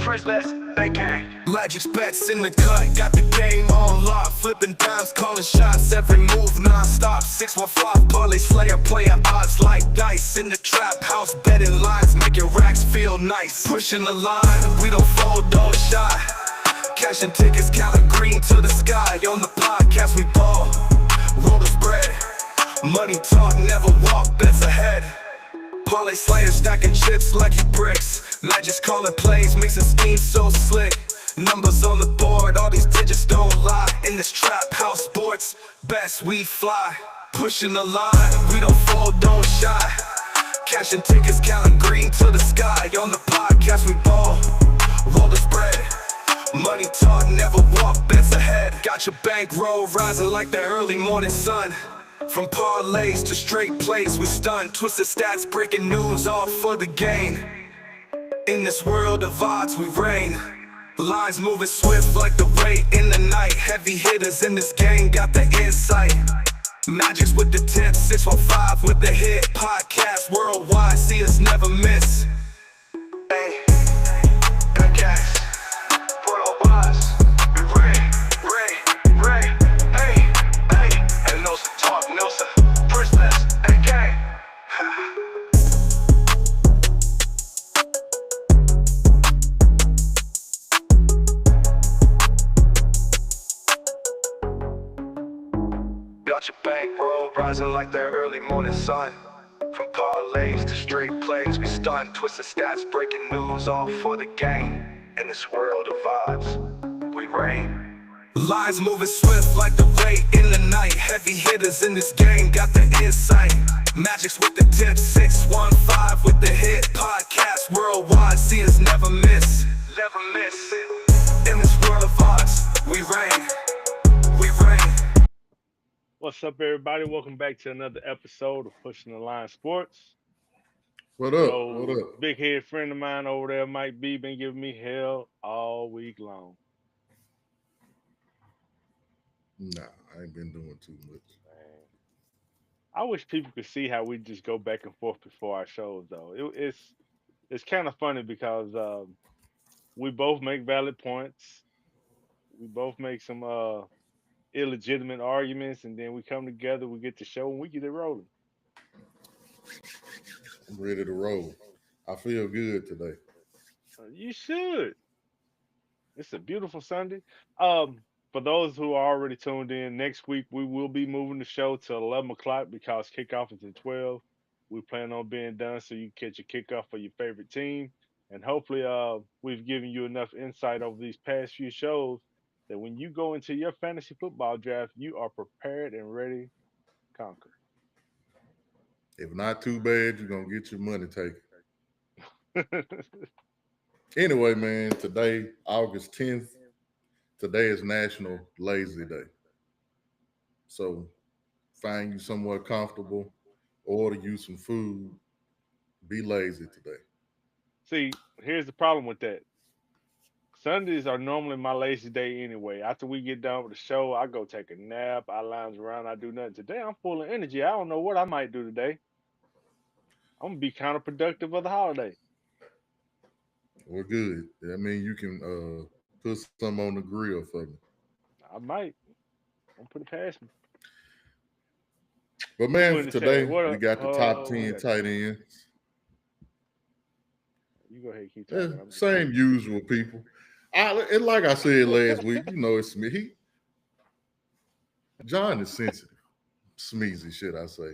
Prisoners, they gang. Magic's bets in the cut, got the game on lock. Flipping dimes, calling shots, every move non-stop. 615 parlay slayer, player odds like dice. In the trap house, betting lines, making racks feel nice. Pushing the line, we don't fold, don't shy. Cashing tickets, counting green to the sky. On the podcast we ball, roll the spread. Money talk, never walk, bets ahead. Parlay slayer stacking chips like you bricks. Magic's calling plays, mixing schemes so slick. Numbers on the board, all these digits don't lie. In this trap house sports, best we fly. Pushing the line, we don't fold, don't shy. Cashing tickets, counting green to the sky. On the podcast we ball, roll the spread. Money talk, never walk, bets ahead. Got your bankroll rising like the early morning sun. From parlays to straight plays, we stun. Twisted stats, breaking news, all for the gain. In this world of odds, we reign. Lines moving swift like the weight in the night. Heavy hitters in this game got the insight. Magic's with the tips, 615 with the hit. Podcast worldwide, see us never miss. Hey, podcast worldwide, we reign, hey, and no talk, no prisoners, and gang. Got your bankroll rising like the early morning sun. From parlays to straight plays, we stun. Twisted stats, breaking news, all for the game. In this world of vibes, we reign. Lines moving swift like the weight in the night. Heavy hitters in this game got the insight. Magic's with the tips, 615 with the hit. Podcast worldwide, see us never miss. Never miss. In this world of odds, we reign. We reign. What's up, everybody? Welcome back to another episode of Pushing the Line Sports. What up? What up? Big head friend of mine over there, Mike B, been giving me hell all week long. Nah, I ain't been doing too much. Man. I wish people could see how we just go back and forth before our shows, though. It's kind of funny because we both make valid points. We both make some illegitimate arguments, and then we come together, we get the show, and we get it rolling. I'm ready to roll. I feel good today. You should. It's a beautiful Sunday. For those who are already tuned in, next week we will be moving the show to 11 o'clock because kickoff is at 12. We plan on being done so you can catch your kickoff for your favorite team. And hopefully we've given you enough insight over these past few shows that when you go into your fantasy football draft, you are prepared and ready to conquer. If not too bad, you're going to get your money taken. Anyway, man, today, August 10th, today is National Lazy Day. So find you somewhere comfortable, order you some food, be lazy today. See, here's the problem with that. Sundays are normally my lazy day anyway. After we get done with the show, I go take a nap, I lounge around, I do nothing. Today I'm full of energy. I don't know what I might do today. I'm going to be counterproductive of the holiday. Well, good. I mean, you can put some on the grill for me. I might. Don't put it past me. But, man, today we got the top 10 tight ends. You go ahead and keep talking. Same usual people. And like I said last week, you know, it's me. John is sensitive. Smeezy, should I say.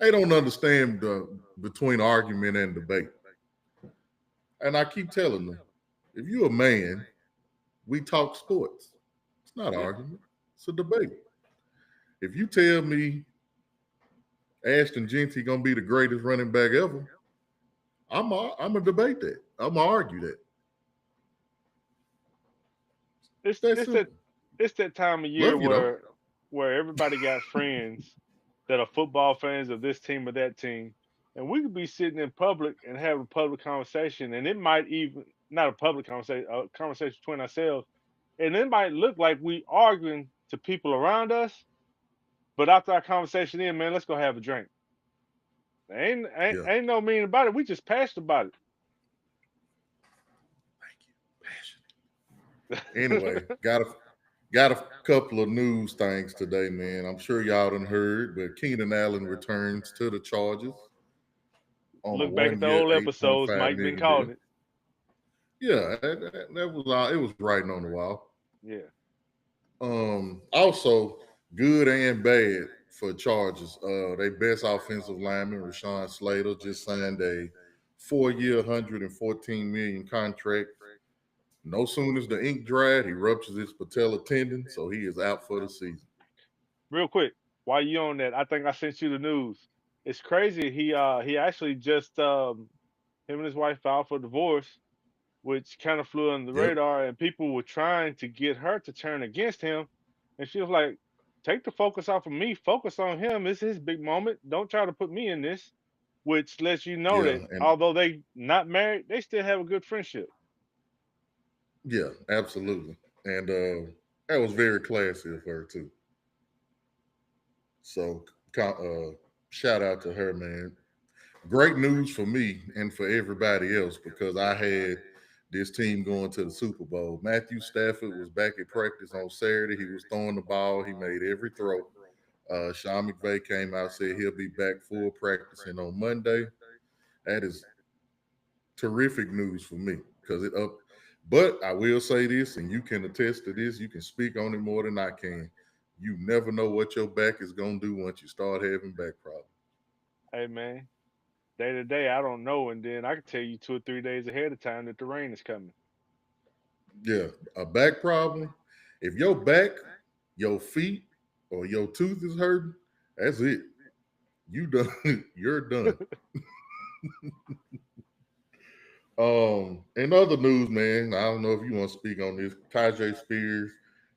They don't understand between argument and debate. And I keep telling them, if you're a man, we talk sports. It's not an argument. It's a debate. If you tell me Ashton Genty going to be the greatest running back ever, I'm going to debate that. I'm going to argue that. It's that time of year where everybody got friends that are football fans of this team or that team. And we could be sitting in public and having a public conversation, and it might even, not a public conversation, a conversation between ourselves, and it might look like we arguing to people around us, but after our conversation in, man, let's go have a drink. Ain't no meaning about it. We just passionate about it. Anyway, got a couple of news things today, man. I'm sure y'all done heard, but Keenan Allen returns to the Chargers on a Look back at the 1 year, old episodes. $8.5 Mike been million deal. calling it. Yeah, that was all. It was writing on the wall. Yeah. Also, good and bad for Chargers. Their best offensive lineman, Rashawn Slater, just signed a 4 year, 114 million contract. No sooner as the ink dried, he ruptures his patellar tendon, so he is out for the season. Real quick, while you on that, I think I sent you the news. It's crazy. He actually just him and his wife filed for divorce, which kind of flew under the Yep. radar, and people were trying to get her to turn against him, and she was like, "Take the focus off of me. Focus on him. It's his big moment. Don't try to put me in this." Which lets you know Yeah, that and although they not married, they still have a good friendship. yeah, absolutely. And that was very classy of her too. So shout out to her, man. Great news for me and for everybody else because I had this team going to the Super Bowl. Matthew Stafford was back at practice on Saturday. He was throwing the ball. He made every throw. Sean McVay came out, said he'll be back full practicing on Monday. That is terrific news for me because it up. But I will say this, and you can attest to this. You can speak on it more than I can. You never know what your back is gonna do once you start having back problems. Hey man, day to day, I don't know, and then I can tell you 2 or 3 days ahead of time that the rain is coming. Yeah, a back problem. If your back, your feet, or your tooth is hurting, that's it. You done. You're done. In other news, man, I don't know if you want to speak on this. Tajay Spears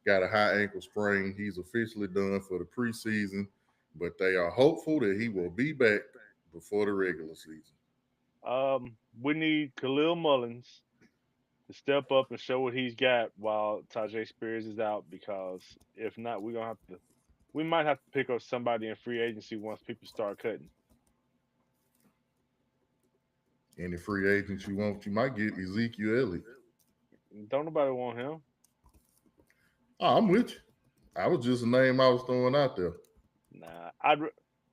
got a high ankle sprain. He's officially done for the preseason, but they are hopeful that he will be back before the regular season. We need Khalil Mullins to step up and show what he's got while Tajay Spears is out, because if not, we might have to pick up somebody in free agency once people start cutting. Any free agents you want, you might get Ezekiel Elliott. Don't nobody want him. Oh, I'm with you. I was just a name I was throwing out there. Nah,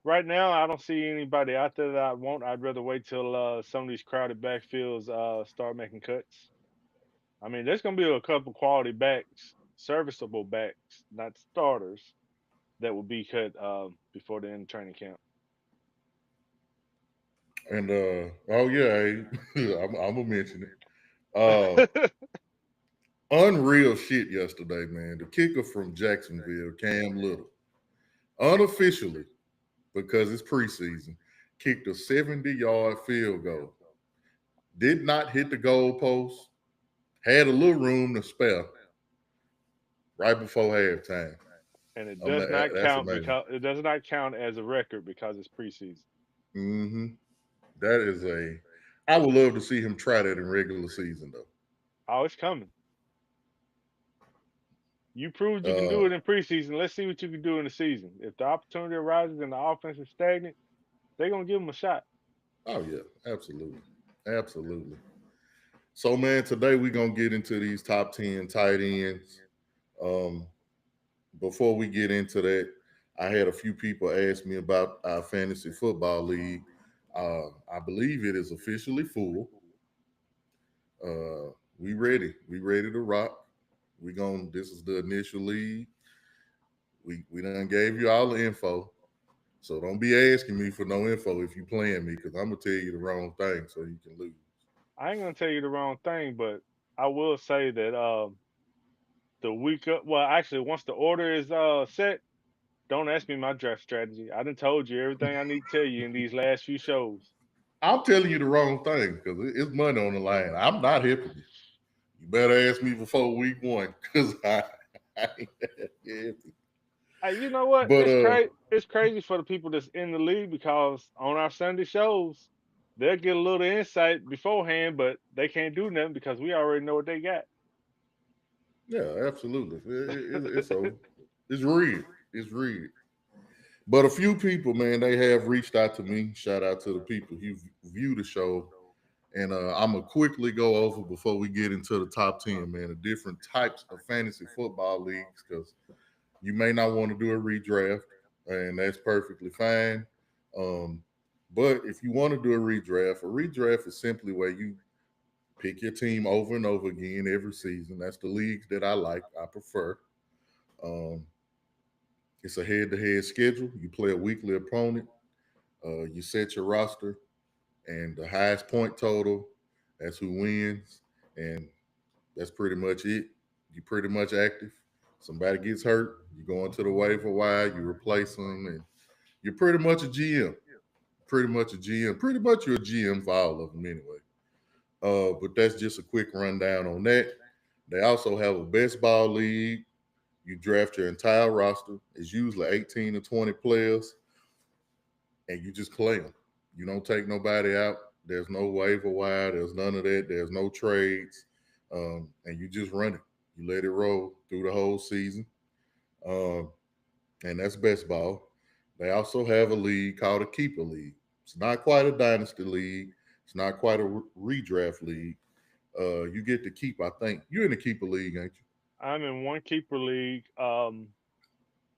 right now I don't see anybody out there that I want. I'd rather wait till some of these crowded backfields start making cuts. I mean, there's gonna be a couple quality backs, serviceable backs, not starters, that will be cut before the end of training camp. And oh yeah, I'm gonna mention it. Unreal shit yesterday, man. The kicker from Jacksonville, Cam Little, unofficially, because it's preseason, kicked a 70-yard field goal. Did not hit the goalpost. Had a little room to spare right before halftime. And it does not That's count amazing. because it does not count as a record because it's preseason. hmm That is a. I would love to see him try that in regular season Oh, it's coming. You proved you can do though. it in preseason. Let's see what you can do in the season. If the opportunity arises and the offense is stagnant, they're gonna give them a shot. Oh yeah, absolutely, absolutely. So man, today we're gonna get into these top 10 tight ends. Um, Before we get into that, I had a few people ask me about our fantasy football league. I believe it is officially full. We ready. We ready to rock. We going This is the initial league. We done gave you all the info. So don't be asking me for no info if you playing me, because I'm gonna tell you the wrong thing so you can lose. I ain't gonna tell you the wrong thing, but I will say that the week up, well, actually, once the order is set, don't ask me my draft strategy. I done told you everything I need to tell you in these last few shows. I'm telling you the wrong thing because it's money on the line. I'm not hipping you. You better ask me before week one because I ain't that hippie. Hey, you know what? But It's crazy. It's crazy for the people that's in the league because on our Sunday shows, they'll get a little insight beforehand, but they can't do nothing because we already know what they got. yeah, absolutely. It's so it's real. It's real. But a few people, man, they have reached out to me. Shout out to the people who view the show. And I'm gonna quickly go over before we get into the top 10, man, the different types of fantasy football leagues, because you may not want to do a redraft, and that's perfectly fine. Um, but if you want to do a redraft is simply where you pick your team over and over again every season. That's the leagues that I like, I prefer. Um, it's a head-to-head schedule. You play a weekly opponent. You set your roster, and the highest point total, that's who wins. And that's pretty much it. You're pretty much active. Somebody gets hurt, you go into the waiver wire, you replace them, and you're pretty much a GM. Pretty much a GM. Pretty much you're a GM for all of them anyway. But that's just a quick rundown on that. They also have a best ball league. You draft your entire roster. It's usually 18 to 20 players, and you just play them. You don't take nobody out. There's no waiver wire. There's none of that. There's no trades, and you just run it. You let it roll through the whole season, um, and that's best ball. They also have a league called a keeper league. It's not quite a dynasty league. It's not quite a redraft league. You get to keep. I think you're in the keeper league, ain't you? I'm in one keeper league, and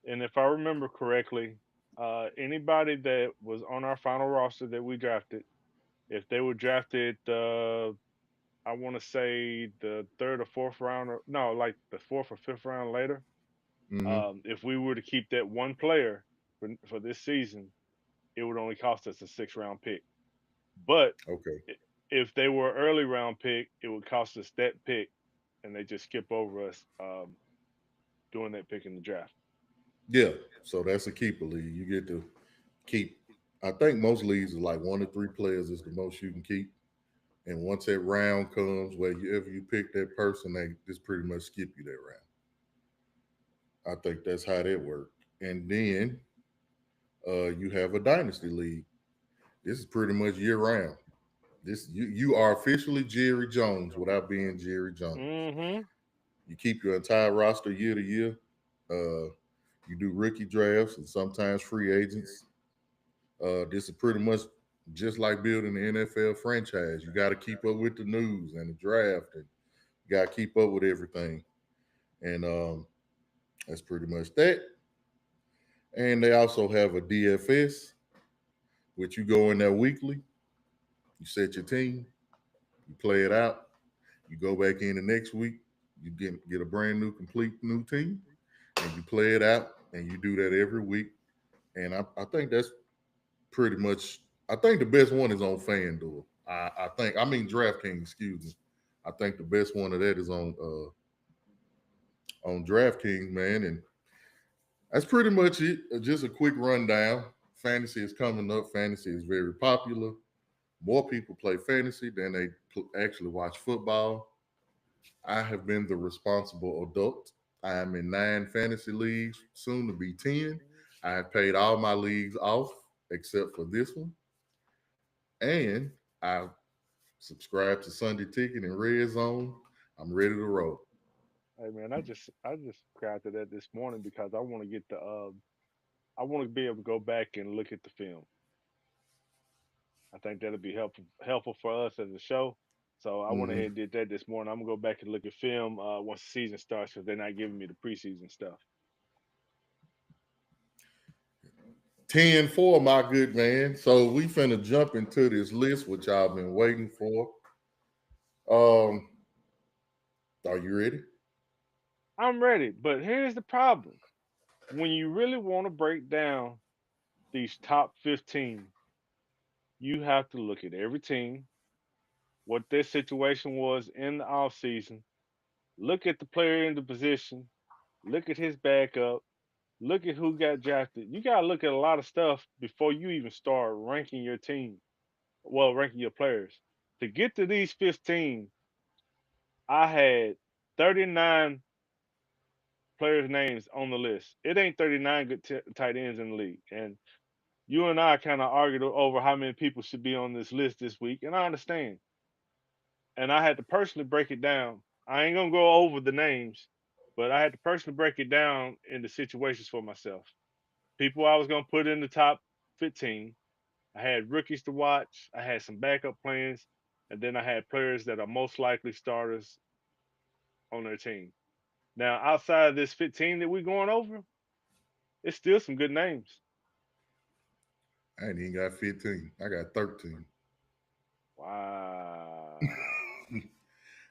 if I remember correctly, anybody that was on our final roster that we drafted, if they were drafted, I want to say the third or fourth round, or no, like the fourth or fifth round later. Mm-hmm. If we were to keep that one player for this season, it would only cost us a six-round pick. But Okay. if they were early round pick, it would cost us that pick, and they just skip over us doing that pick in the draft. Yeah. So that's a keeper league. You get to keep. I think most leagues are like 1 to 3 players is the most you can keep. And once that round comes, wherever you pick that person, they just pretty much skip you that round. I think that's how that works. And then you have a dynasty league. This is pretty much year round. This you are officially Jerry Jones without being Jerry Jones. Mm-hmm. You keep your entire roster year to year. Uh, you do rookie drafts and sometimes free agents. This is pretty much just like building the NFL franchise. You got to keep up with the news and the draft, and you got to keep up with everything. And that's pretty much that. And they also have a DFS, which you go in there weekly. You set your team, you play it out, you go back in the next week, you get a brand new, complete new team, and you play it out, and you do that every week. And I think that's pretty much. I think the best one is on FanDuel. I think. I mean DraftKings. Excuse me. I think the best one of that is on DraftKings, man. And that's pretty much it. Just a quick rundown. Fantasy is coming up. Fantasy is very popular. More people play fantasy than they actually watch football. I have been the responsible adult. I am in 9 fantasy leagues, soon to be 10. I have paid all my leagues off except for this one. And I subscribe to Sunday Ticket and Red Zone. I'm ready to roll. Hey man, I just crafted that this morning because I want to get the I want to be able to go back and look at the film. I think that'll be helpful for us as a show. So I went ahead Hmm. and did that this morning. I'm gonna go back and look at film once the season starts because they're not giving me the preseason stuff. 10-4, my good man. So we finna jump into this list, which I've been waiting for. Um, are you ready? I'm ready, but here's the problem: when you really want to break down these top 15, you have to look at every team, what their situation was in the offseason, look at the player in the position, look at his backup, look at who got drafted. You got to look at a lot of stuff before you even start ranking your team. Well, ranking your players. To get to these 15, I had 39 players' names on the list. It ain't 39 good tight ends in the league. And you and I kind of argued over how many people should be on this list this week. And I understand. And I had to personally break it down. I ain't going to go over the names, but I had to personally break it down into situations for myself. People I was going to put in the top 15. I had rookies to watch. I had some backup plans. and then I had players that are most likely starters on their team. Now, outside of this 15 that we're going over, it's still some good names. I ain't even got 15. I got 13. Wow.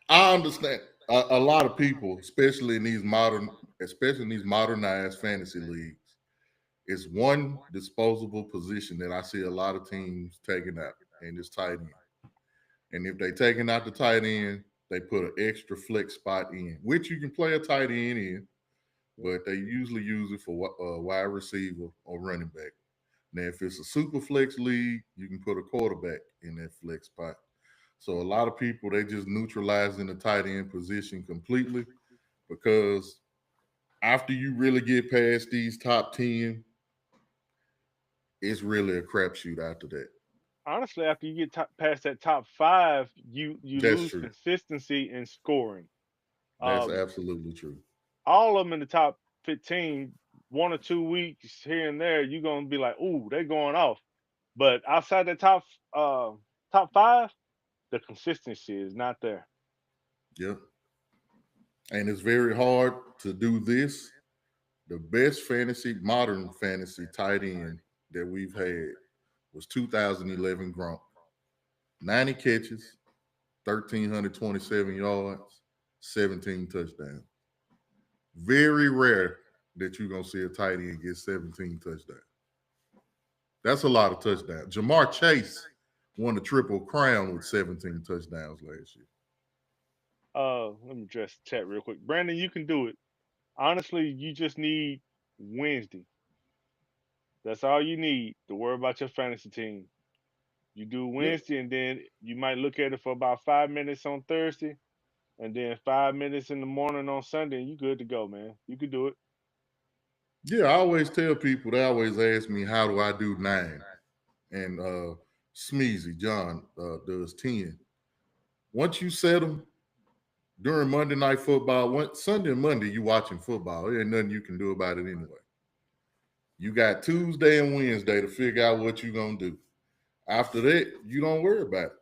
I understand a lot of people, especially in these modernized fantasy leagues, it's one disposable position that I see a lot of teams taking out, and it's tight end. And if they taking out the tight end, they put an extra flex spot in, which you can play a tight end in, Yep. but they usually use it for wide receiver or running back. Now, if it's a super flex league, you can put a quarterback in that flex spot. So a lot of people they just neutralizing the tight end position completely because after you really get past these top 10, it's really a crapshoot after that. Honestly, after you get past that top five, you That's lose true. consistency in scoring. That's Um, absolutely true. all of them in the top 15, 1 or 2 weeks here and there, you're gonna be like, "Ooh, they're going off." But outside the top five, the consistency is not there. Yeah. And it's very hard to do this. The best modern fantasy tight end that we've had was 2011 Gronk. 90 catches, 1,327 yards, 17 touchdowns. Very rare that you're going to see a tight end get 17 touchdowns. That's a lot of touchdowns. Jamar Chase won the Triple Crown with 17 touchdowns last year. Let me address the chat real quick. Brandon, you can do it. Honestly, you just need Wednesday. That's all you need to worry about your fantasy team. You do Yeah. Wednesday, and then you might look at it for about 5 minutes on Thursday, and then 5 minutes in the morning on Sunday, and you good to go, man. You can do it. Yeah, I always tell people, they always ask me, how do I do nine? And Smeezy, John, does 10. Once you set them during Monday Night Football, Sunday and Monday, you watching football. There ain't nothing you can do about it anyway. You got Tuesday and Wednesday to figure out what you're going to do. After that, you don't worry about it.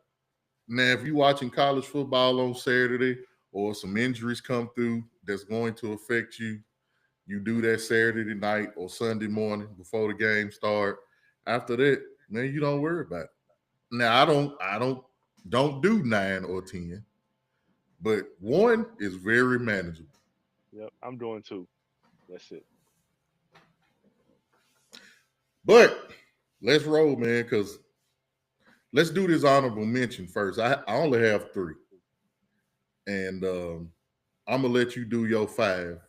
Now, if you're watching college football on Saturday or some injuries come through that's going to affect you, you do that Saturday night or Sunday morning before the game start. After that, man, you don't worry about it. Now, I don't do 9 or 10, but one is very manageable. Yep, I'm doing two. That's it. But let's roll, man, because let's do this honorable mention first. I only have three, and I'm gonna let you do your five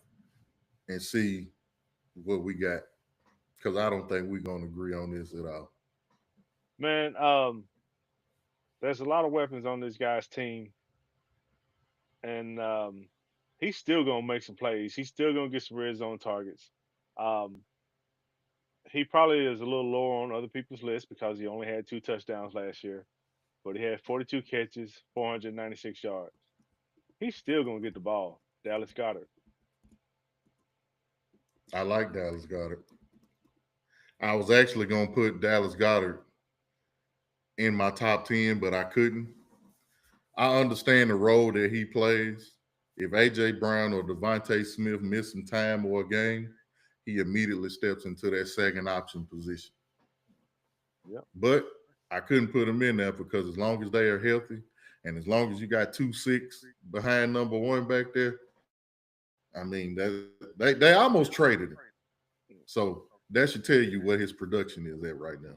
and see what we got because I don't think we're gonna agree on this at all. Man, there's a lot of weapons on this guy's team, and he's still gonna make some plays. He's still gonna get some red zone targets. Um, he probably is a little lower on other people's list because he only had 2 touchdowns last year, but he had 42 catches, 496 yards. He's still gonna get the ball. Dallas Goddard. I like Dallas Goddard. I was actually gonna put Dallas Goddard in my top 10, but I couldn't. I understand the role that he plays. If AJ Brown or Devontae Smith miss some time or a game, he immediately steps into that second option position. Yep. But I couldn't put him in there because as long as they are healthy and as long as you got 2-6 behind number one back there, I mean they almost traded him. So that should tell you what his production is at right now.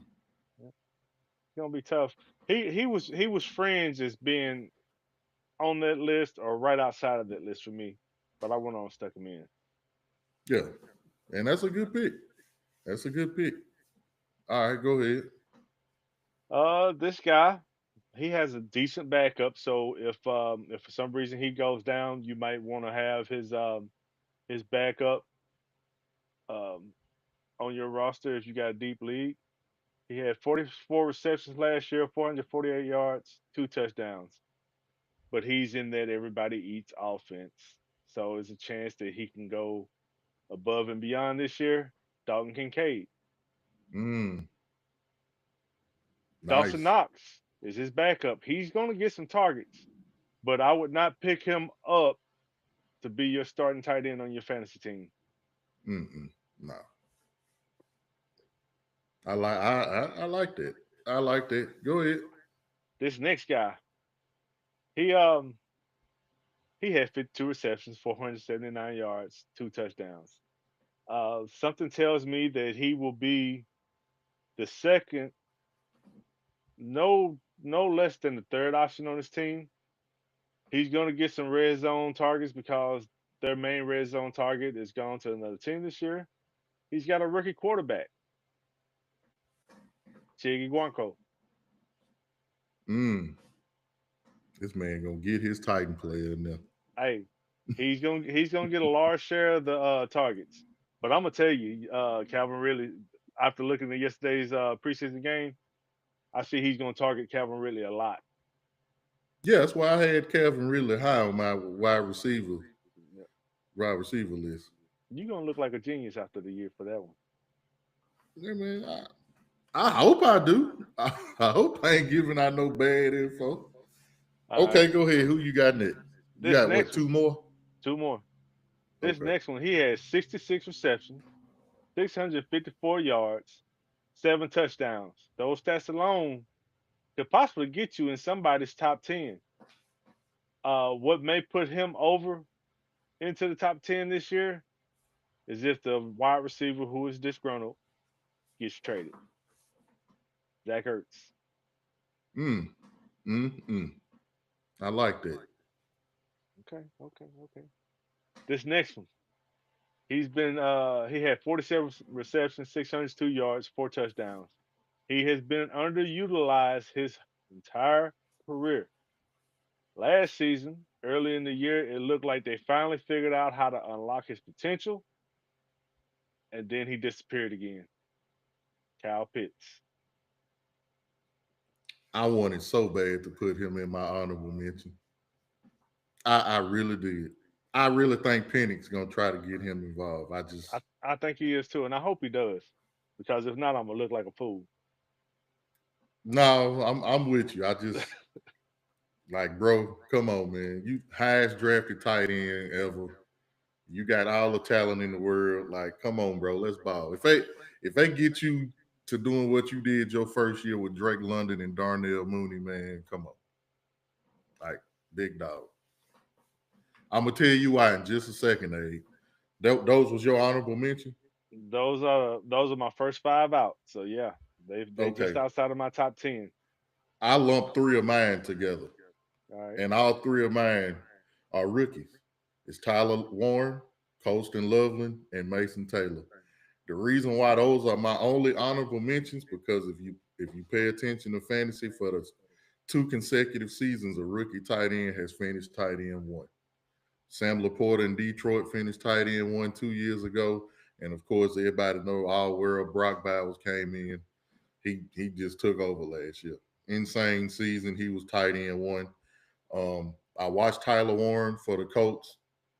Yep. It's gonna be tough. He was friends as being on that list or right outside of that list for me, but I went on and stuck him in. Yeah. And that's a good pick. That's a good pick. All right, go ahead. This guy, he has a decent backup. So if for some reason he goes down, you might want to have his backup um on your roster if you got a deep league. He had 44 receptions last year, 448 yards, 2 touchdowns. But he's in that everybody eats offense. So it's a chance that he can go above and beyond this year. Dalton Kincaid, Mm, Dawson nice. Knox. is his backup. He's going to get some targets, but I would not pick him up to be your starting tight end on your fantasy team. No, I like that. I like that. Go ahead. This next guy, he he had 52 receptions, 479 yards, 2 touchdowns. Something tells me that he will be the second, no less than the third option on his team. He's going to get some red zone targets because their main red zone target is gone to another team this year. He's got a rookie quarterback, Chiggy Guanco. Mm, this man gonna get his Titan player now. Hey, he's gonna get a large share of the targets. But I'm gonna tell you, Calvin Ridley, after looking at yesterday's preseason game, I see he's gonna target Calvin Ridley a lot. Yeah, that's why I had Calvin really high on my Yeah. wide receiver list. You're gonna look like a genius after the year for that one. Yeah, man, I hope I do. I hope I ain't giving out no bad info. All Okay, right. go ahead. Who you got next? You This got what? next one, Two more? two more. This Okay. next one, he has 66 receptions, 654 yards, 7 touchdowns. Those stats alone could possibly get you in somebody's top 10. What may put him over into the top 10 this year is if the wide receiver who is disgruntled gets traded. Zach Ertz. Mm, mm. I like that. Okay, okay, okay. This next one, he had 47 receptions, 602 yards, 4 touchdowns. He has been underutilized his entire career. Last season, early in the year, it looked like they finally figured out how to unlock his potential, and then he disappeared again. Kyle Pitts. I wanted so bad to put him in my honorable mention. I really did. I really think Pennick's gonna try to get him involved. I I, just I think he is too, and I hope he does, because if not, I'm gonna look like a fool. no, I'm with you. I just like, bro, come on, man. You highest drafted tight end ever. You got all the talent in the world. Like, come on, bro. Let's ball. If they get you to doing what you did your first year with Drake London and Darnell Mooney, man, come on. Like, big dog. I'm gonna tell you why in just a second, Abe. Those was your honorable mention? Those are my first five out. So yeah, they just Okay. outside of my top 10. I lumped three of mine together. All right. And all three of mine are rookies. It's Tyler Warren, Colston Loveland, and Mason Taylor. The reason why those are my only honorable mentions because if you pay attention to fantasy for the two consecutive seasons, a rookie tight end has finished tight end one. Sam Laporta in Detroit finished tight end one 2 years ago, and of course everybody know all world Brock Bowers came in. He just took over last year. Insane season. He was tight end one. I watched Tyler Warren for the Colts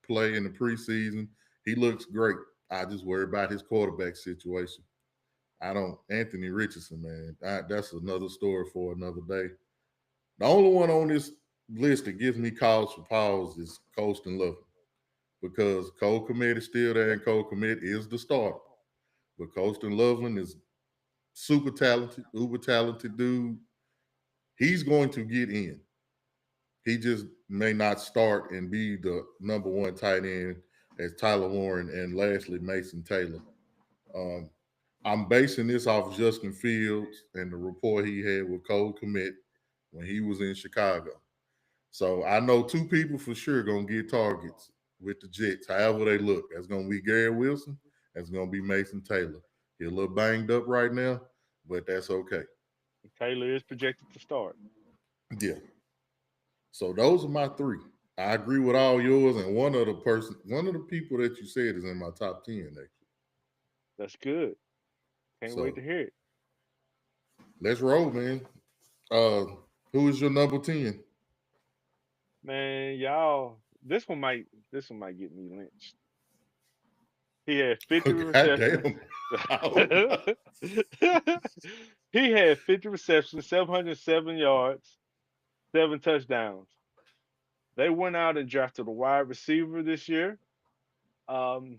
play in the preseason. He looks great. I just worry about his quarterback situation. I don't. Anthony Richardson, man, that's another story for another day. The only one on this list that gives me cause for pause is Colston Loveland because Cole Kmet is still there, and Cole Kmet is the starter. But Colston Loveland is super talented, uber talented dude. He's going to get in. He just may not start and be the number one tight end as Tyler Warren and lastly Mason Taylor. Um, I'm basing this off Justin Fields and the rapport he had with Cole Kmet when he was in Chicago. So I know two people for sure gonna get targets with the Jets, however they look. That's gonna be Gary Wilson. That's gonna be Mason Taylor. He's a little banged up right now, but that's okay. Taylor is projected to start. Yeah. So those are my three. I agree with all yours, and one of the people that you said is in my top 10, actually. That's good. Can't wait So to hear it. let's roll, man. Uh who is your number 10? Man, y'all, this one might get me lynched. He had 50 God receptions. damn. I hope not. He had 50 receptions, 707 yards, 7 touchdowns. They went out and drafted a wide receiver this year.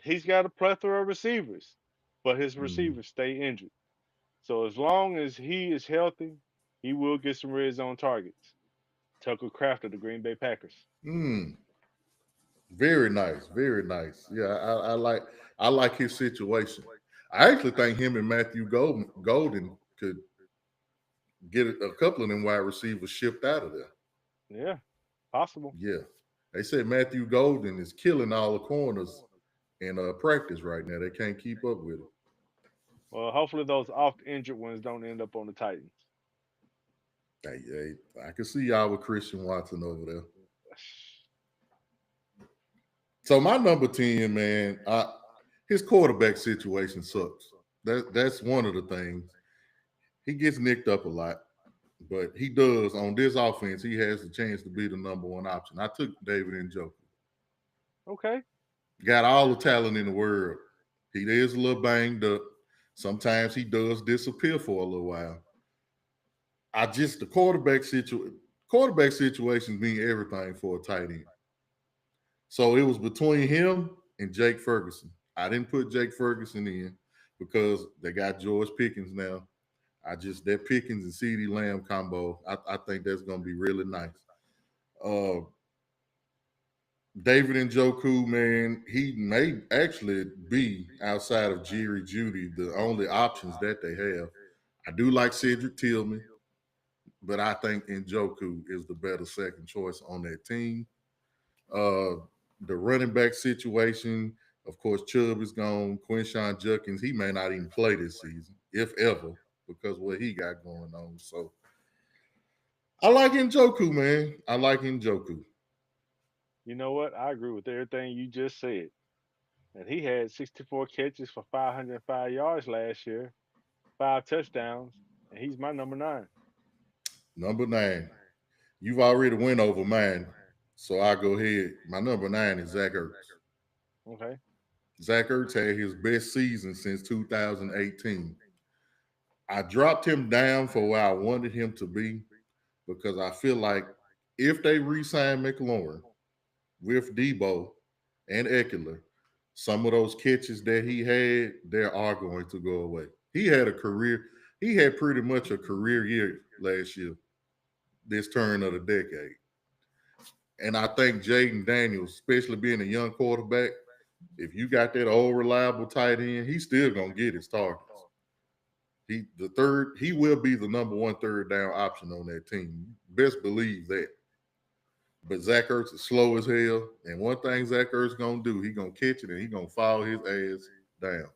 He's got a plethora of receivers, but his Mm. receivers stay injured. So as long as he is healthy, he will get some red zone targets. Tucker Craft of the Green Bay Packers. Mm. Very nice, very nice. Yeah, I like his situation. I actually think him and Matthew Golden could get a couple of them wide receivers shipped out of there. Yeah, possible. Yeah, they said Matthew Golden is killing all the corners in practice right now. They can't keep up with him. Well, hopefully those oft injured ones don't end up on the Titans. I can see y'all with Christian Watson over there. So my number 10, man, his quarterback situation sucks. That's one of the things. He gets nicked up a lot, but he does on this offense. He has the chance to be the number one option. I took David Njoku. Okay. Got all the talent in the world. He is a little banged up. Sometimes he does disappear for a little while. I just the quarterback situations mean everything for a tight end. So it was between him and Jake Ferguson. I didn't put Jake Ferguson in because they got George Pickens now. That Pickens and CeeDee Lamb combo, I think that's gonna be really nice. Uh David Njoku, man, he may actually be outside of Jerry Judy the only options that they have. I do like Cedric Tillman, but I think Njoku is the better second choice on that team. Uh, the running back situation, of course, Chubb is gone. Quinshawn Judkins, he may not even play this season, if ever, because what he got going on. So I like Njoku, man. I like Njoku. You know what? I agree with everything you just said. And he had 64 catches for 505 yards last year, 5 touchdowns, and he's my number 9. Number 9. You've already went over mine, so I'll go ahead. My number 9 is Zach Ertz. Okay. Zach Ertz had his best season since 2018. I dropped him down for where I wanted him to be because I feel like if they re-sign McLaurin with Debo and Eckler, some of those catches that he had, they are going to go away. He had pretty much a career year last year, this turn of the decade. And I think Jaden Daniels, especially being a young quarterback, if you got that old reliable tight end, he's still gonna get his targets. He will be the number one third down option on that team. Best believe that. But Zach Ertz is slow as hell. And one thing Zach Ertz gonna do, he gonna catch it and he gonna fall his ass down.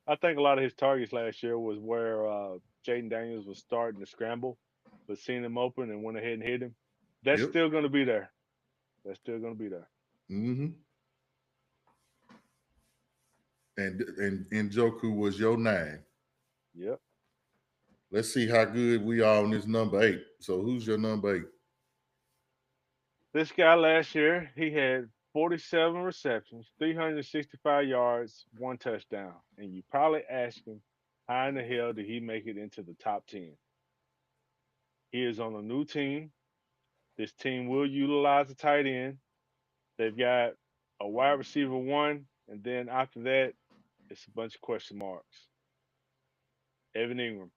I think a lot of his targets last year was where Jaden Daniels was starting to scramble, but seeing him open and went ahead and hit him. That's Yep. still going to be there. That's still going to be there. Mm-hmm. And Njoku was your 9. Yep. Let's see how good we are on this number 8. So who's your number 8? This guy last year, he had 47 receptions, 365 yards, 1 touchdown. And you probably asking, how in the hell did he make it into the top 10? He is on a new team. This team will utilize a tight end. They've got a wide receiver one, and then after that, it's a bunch of question marks. Evan Ingram.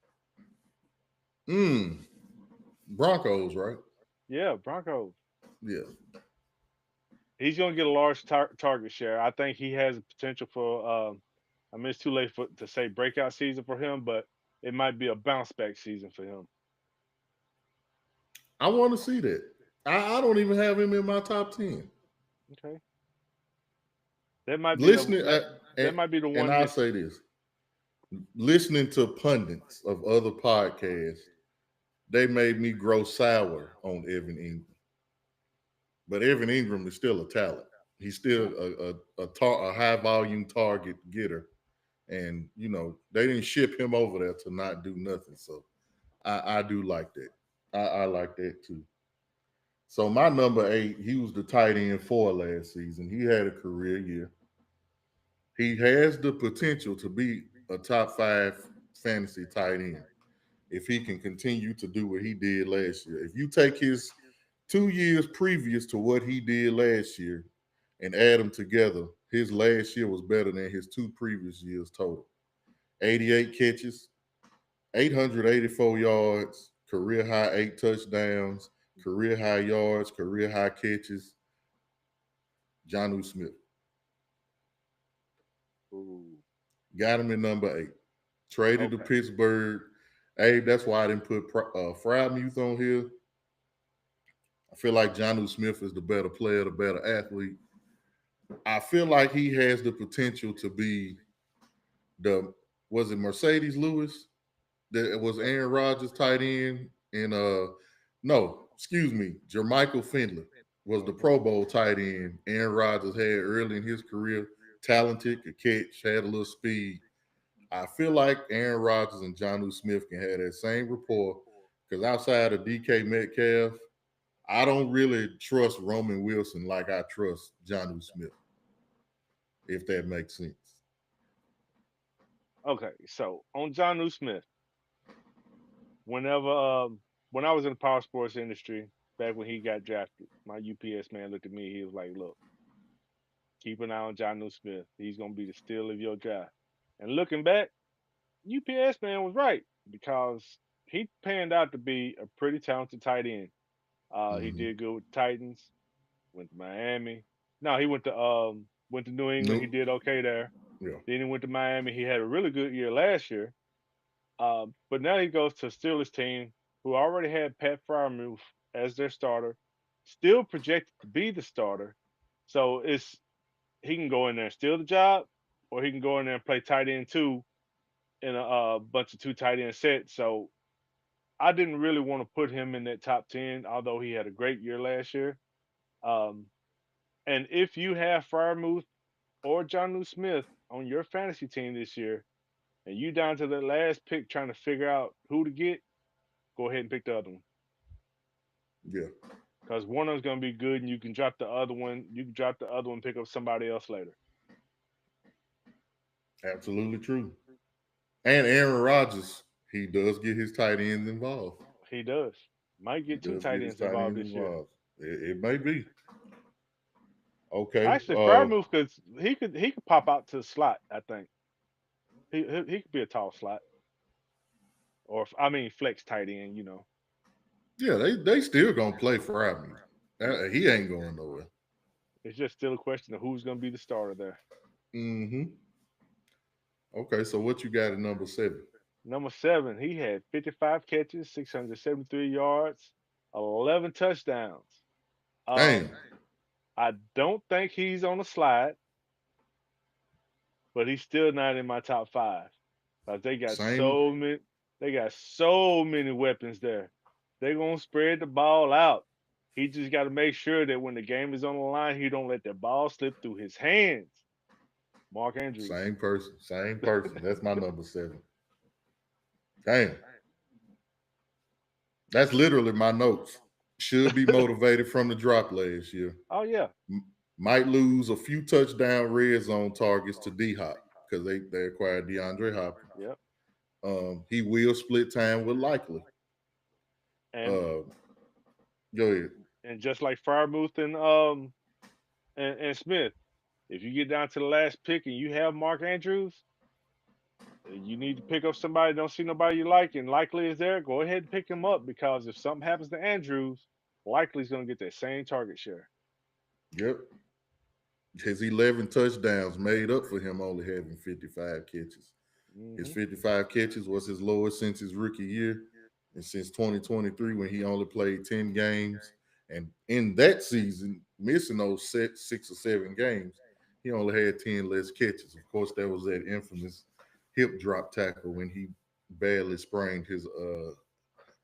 Mm. Broncos, right? Yeah, Broncos. Yeah. He's going to get a large target share. I think he has a potential for. I mean, it's too late to say breakout season for him, but it might be a bounce back season for him. I want to see that. I don't even have him in my top 10. Okay, that might be the Listening, that might be the and one I'll missing. say this: listening to pundits of other podcasts, they made me grow sour on Evan Ingram. But Evan Ingram is still a talent. He's still Yeah, a high volume target getter, and they didn't ship him over there to not do nothing. So I do like that. I like that too. So my number 8, he was the tight end for last season. He had a career year. He has the potential to be a top 5 fantasy tight end if he can continue to do what he did last year. If you take his 2 years previous to what he did last year and add them together, his last year was better than his 2 previous years total. 88 catches, 884 yards, career high 8 touchdowns, career high yards, career high catches. Jonnu Smith. Ooh, Got him in number 8. Traded to okay. Pittsburgh. Abe, that's why I didn't put Frymuth on here. I feel like Jonnu Smith is the better player, the better athlete. I feel like he has the potential to be was it Mercedes Lewis? That was Aaron Rodgers tight end. And no, excuse me, Jermichael Finley was the Mhm. Pro Bowl tight end Aaron Rodgers had early in his career. Talented, could catch, had a little speed. I feel like Aaron Rodgers and Jonnu Smith can have that same rapport because outside of DK Metcalf, I don't really trust Roman Wilson like I trust Jonnu Smith, if that makes sense. Okay, so on John Smith, whenever when I was in the power sports industry, back when he got drafted, my UPS man looked at me. He was like, "Look, keep an eye on John Smith. He's gonna be the steal of your draft." And looking back, UPS man was right because he panned out to be a pretty talented tight end. He Mm-hmm. did good with the Titans. Went to Miami. No, he went to New England. He Nope. did okay there. Yeah. Then he went to Miami. He had a really good year last year. But now he goes to a Steelers team who already had Pat Freiermuth as their starter, still projected to be the starter. So it's he can go in there and steal the job, or he can go in there and play tight end two in a bunch of two tight end sets. So I didn't really want to put him in that top 10, although he had a great year last year. Um, and if you have Freiermuth or John Smith on your fantasy team this year, and you down to the last pick trying to figure out who to get, go ahead and pick the other one Yeah. because one of them's gonna be good, and you can drop the other one. You can drop the other one, pick up somebody else later. Absolutely true. And Aaron Rodgers, he does get his tight ends involved. He does. Might He get two does tight get his ends tight involved ends this year. involved. It may be. Okay. Actually, Freiermuth because he could pop out to the slot. I think he could be a tall slot, or I mean flex tight end. Yeah, they still gonna play Fry me. Yeah. He ain't going nowhere. It's just still a question of who's gonna be the starter there. Mm-hmm. Okay, so what you got at number 7? Number 7, he had 55 catches, 673 yards, 11 touchdowns. Damn. Um, I don't think he's on a slide, but he's still not in my top 5 because Same. they got so many weapons there. They're gonna spread the ball out. He just got to make sure that when the game is on the line, he don't let the ball slip through his hands. Mark Andrews. Same person. Same person. That's my number 7. Damn. That's literally my notes. Should be motivated from the drop last year. Oh yeah, Might lose a few touchdown red zone targets to D Hop because they acquired DeAndre Hopkins. yep. He will split time with Likely. And Uh, Go ahead. and just like Freiermuth and Smith, if you get down to the last pick and you have Mark Andrews, you need to pick up somebody. Don't see nobody you like, and Likely is there. Go ahead and pick him up because if something happens to Andrews, Likely's going to get that same target share. Yep. His 11 touchdowns made up for him only having 55 catches. His Hmm 55 catches was his lowest since his rookie year and since 2023 when he only played 10 games. And in that season, missing those 6 or 7 games, he only had 10 less catches. Of course, that was that infamous hip drop tackle when he badly sprained his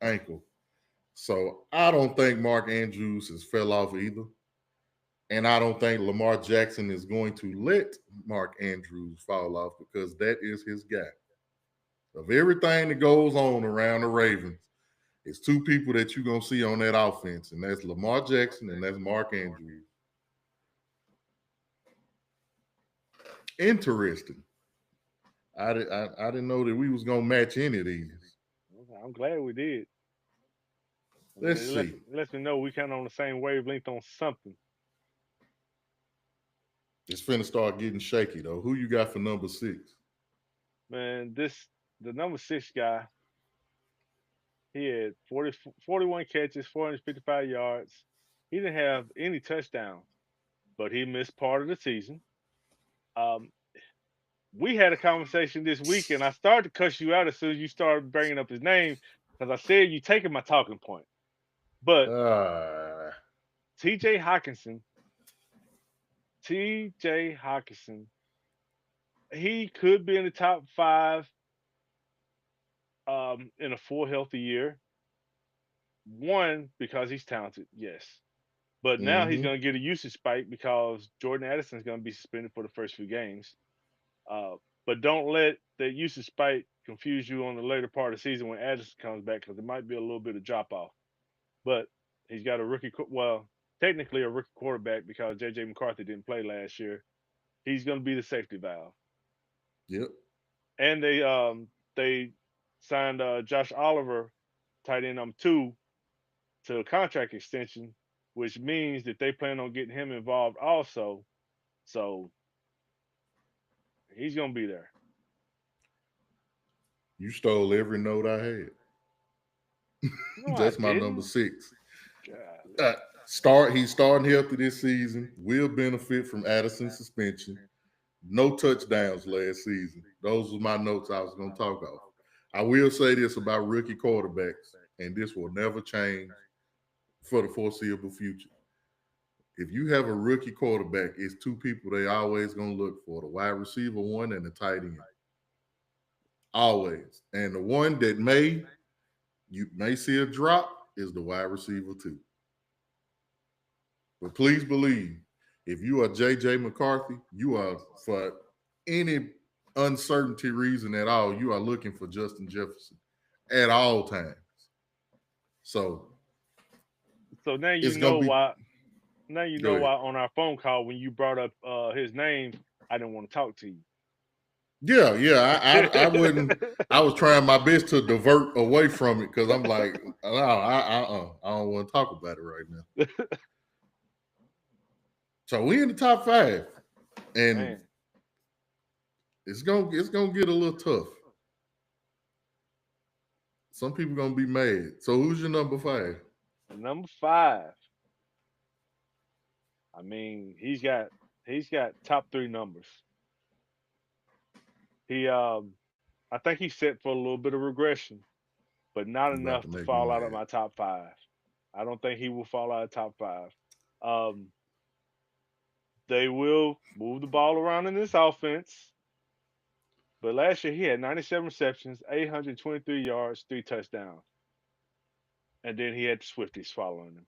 ankle. So I don't think Mark Andrews has fell off either. And I don't think Lamar Jackson is going to let Mark Andrews fall off because that is his guy. Of everything that goes on around the Ravens, it's 2 people that you're going to see on that offense, and that's Lamar Jackson and that's Mark Andrews. Interesting. I didn't know that we was gonna match any of these. I'm glad we did. Let's It see. lets me know we kind of on the same wavelength on something. It's finna start getting shaky though. Who you got for number 6? Man, the number 6 guy, he had 41 catches, 455 yards. He didn't have any touchdowns, but he missed part of the season. Um, we had a conversation this week, and I started to cuss you out as soon as you started bringing up his name because I said you taking my talking point. But Ah, T.J. Hawkinson, T.J. Hawkinson, he could be in the top 5 in a full healthy year. One, because he's talented, yes. But now he's mm-hmm. going to get a usage spike because Jordan Addison is going to be suspended for the first few games. Uh, but don't let the usage spike confuse you on the later part of the season when Addison comes back because it might be a little bit of drop off. But he's got a well, technically a rookie quarterback because J.J. McCarthy didn't play last year. He's going to be the safety valve. Yep. And they signed Josh Oliver, tight end number 2, to a contract extension, which means that they plan on getting him involved also. So he's gonna be there. You stole every note I had. No, I That's my number didn't. 6. Golly. He's starting healthy this season. Will benefit from Addison's suspension. No touchdowns last season. Those were my notes I was going to talk about. I will say this about rookie quarterbacks, and this will never change for the foreseeable future. If you have a rookie quarterback, it's 2 people they always going to look for: the wide receiver 1 and the tight end. Always. And the one that you may see a drop is the wide receiver 2. But please believe, if you are J.J. McCarthy, you are, for any uncertainty reason at all, you are looking for Justin Jefferson at all times. So So now you it's gonna know be. why. Now you Go know ahead. why on our phone call when you brought up his name, I didn't want to talk to you. Yeah. I wouldn't. I was trying my best to divert away from it because I'm like, no, I don't want to talk about it right now. So we in the top 5, and Man, it's gonna get a little tough. Some people gonna be mad. So who's your number 5? number 5. I mean, he's got top 3 numbers. He I think he's set for a little bit of regression, but not You about enough to to make me fall out of mad. my top 5. I don't think he will fall out of top 5. Um, they will move the ball around in this offense. But last year he had 97 receptions, 823 yards, 3 touchdowns. And then he had the Swifties following him.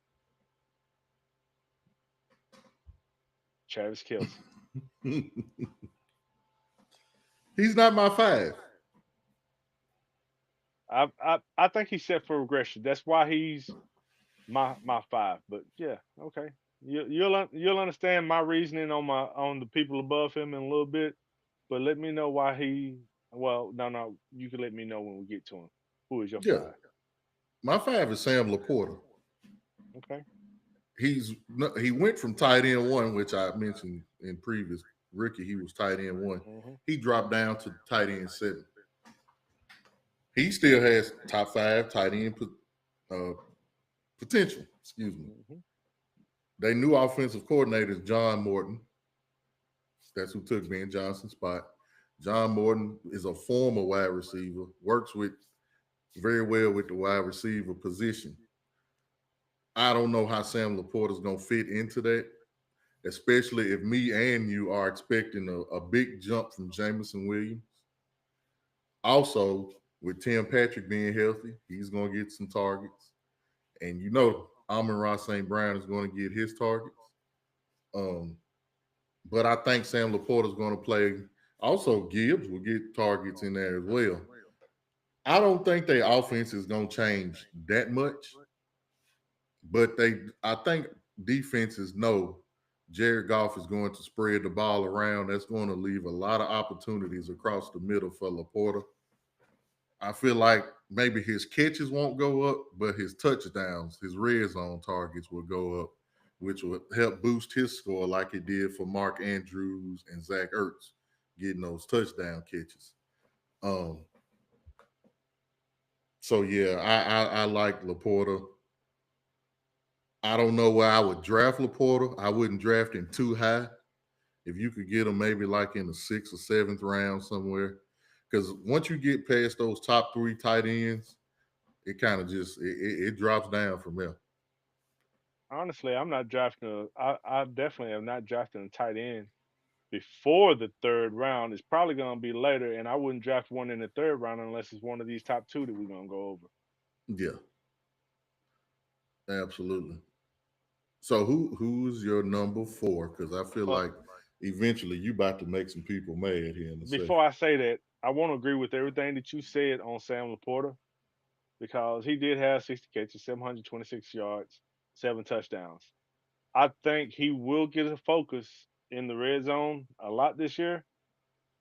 Travis Kelsey. He's not my 5. I think he's set for regression. That's why he's my 5. But yeah, okay. You'll understand my reasoning on the people above him in a little bit. But let me know why he. Well, no. You can let me know when we get to him. Who is your Yeah, 5? my 5 is Sam Laporta. Okay. He went from tight end 1, which I mentioned in previous rookie. He was tight end 1. Hmm. He dropped down to tight end 7. He still has top 5 tight end uh, potential. Excuse me. Hmm. They new offensive coordinator is John Morton. That's who took Ben Johnson's spot. John Morton is a former wide receiver, works with very well with the wide receiver position. I don't know how Sam Laporta is going to fit into that, especially if me and you are expecting a big jump from Jameson Williams. Also, with Tim Patrick being healthy, he's going to get some targets. And you know, Amon-Ra St. Brown is going to get his targets. But I think Sam Laporta is going to play. Also, Gibbs will get targets in there as well. I don't think their offense is going to change that much, but I think defenses know Jared Goff is going to spread the ball around. That's going to leave a lot of opportunities across the middle for Laporta. I feel like maybe his catches won't go up, but his touchdowns, his red zone targets will go up, which will help boost his score like it did for Mark Andrews and Zach Ertz getting those touchdown catches. Um, so yeah, I like Laporta. I don't know where I would draft Laporta. I wouldn't draft him too high. If you could get him maybe like in the 6th or 7th round somewhere, because once you get past those top 3 tight ends, it kind of just it drops down from there. Honestly, I'm not drafting. I definitely am not drafting a tight end before the third round. It's probably going to be later, and I wouldn't draft one in the third round unless it's one of these top two that we're going to go over. Yeah, absolutely. So who's your number 4? Because I feel But like eventually you about to make some people mad here in a second. before I say that, I want to agree with everything that you said on Sam Laporta because he did have 60 catches, 726 yards, 7 touchdowns. I think he will get a focus in the red zone a lot this year.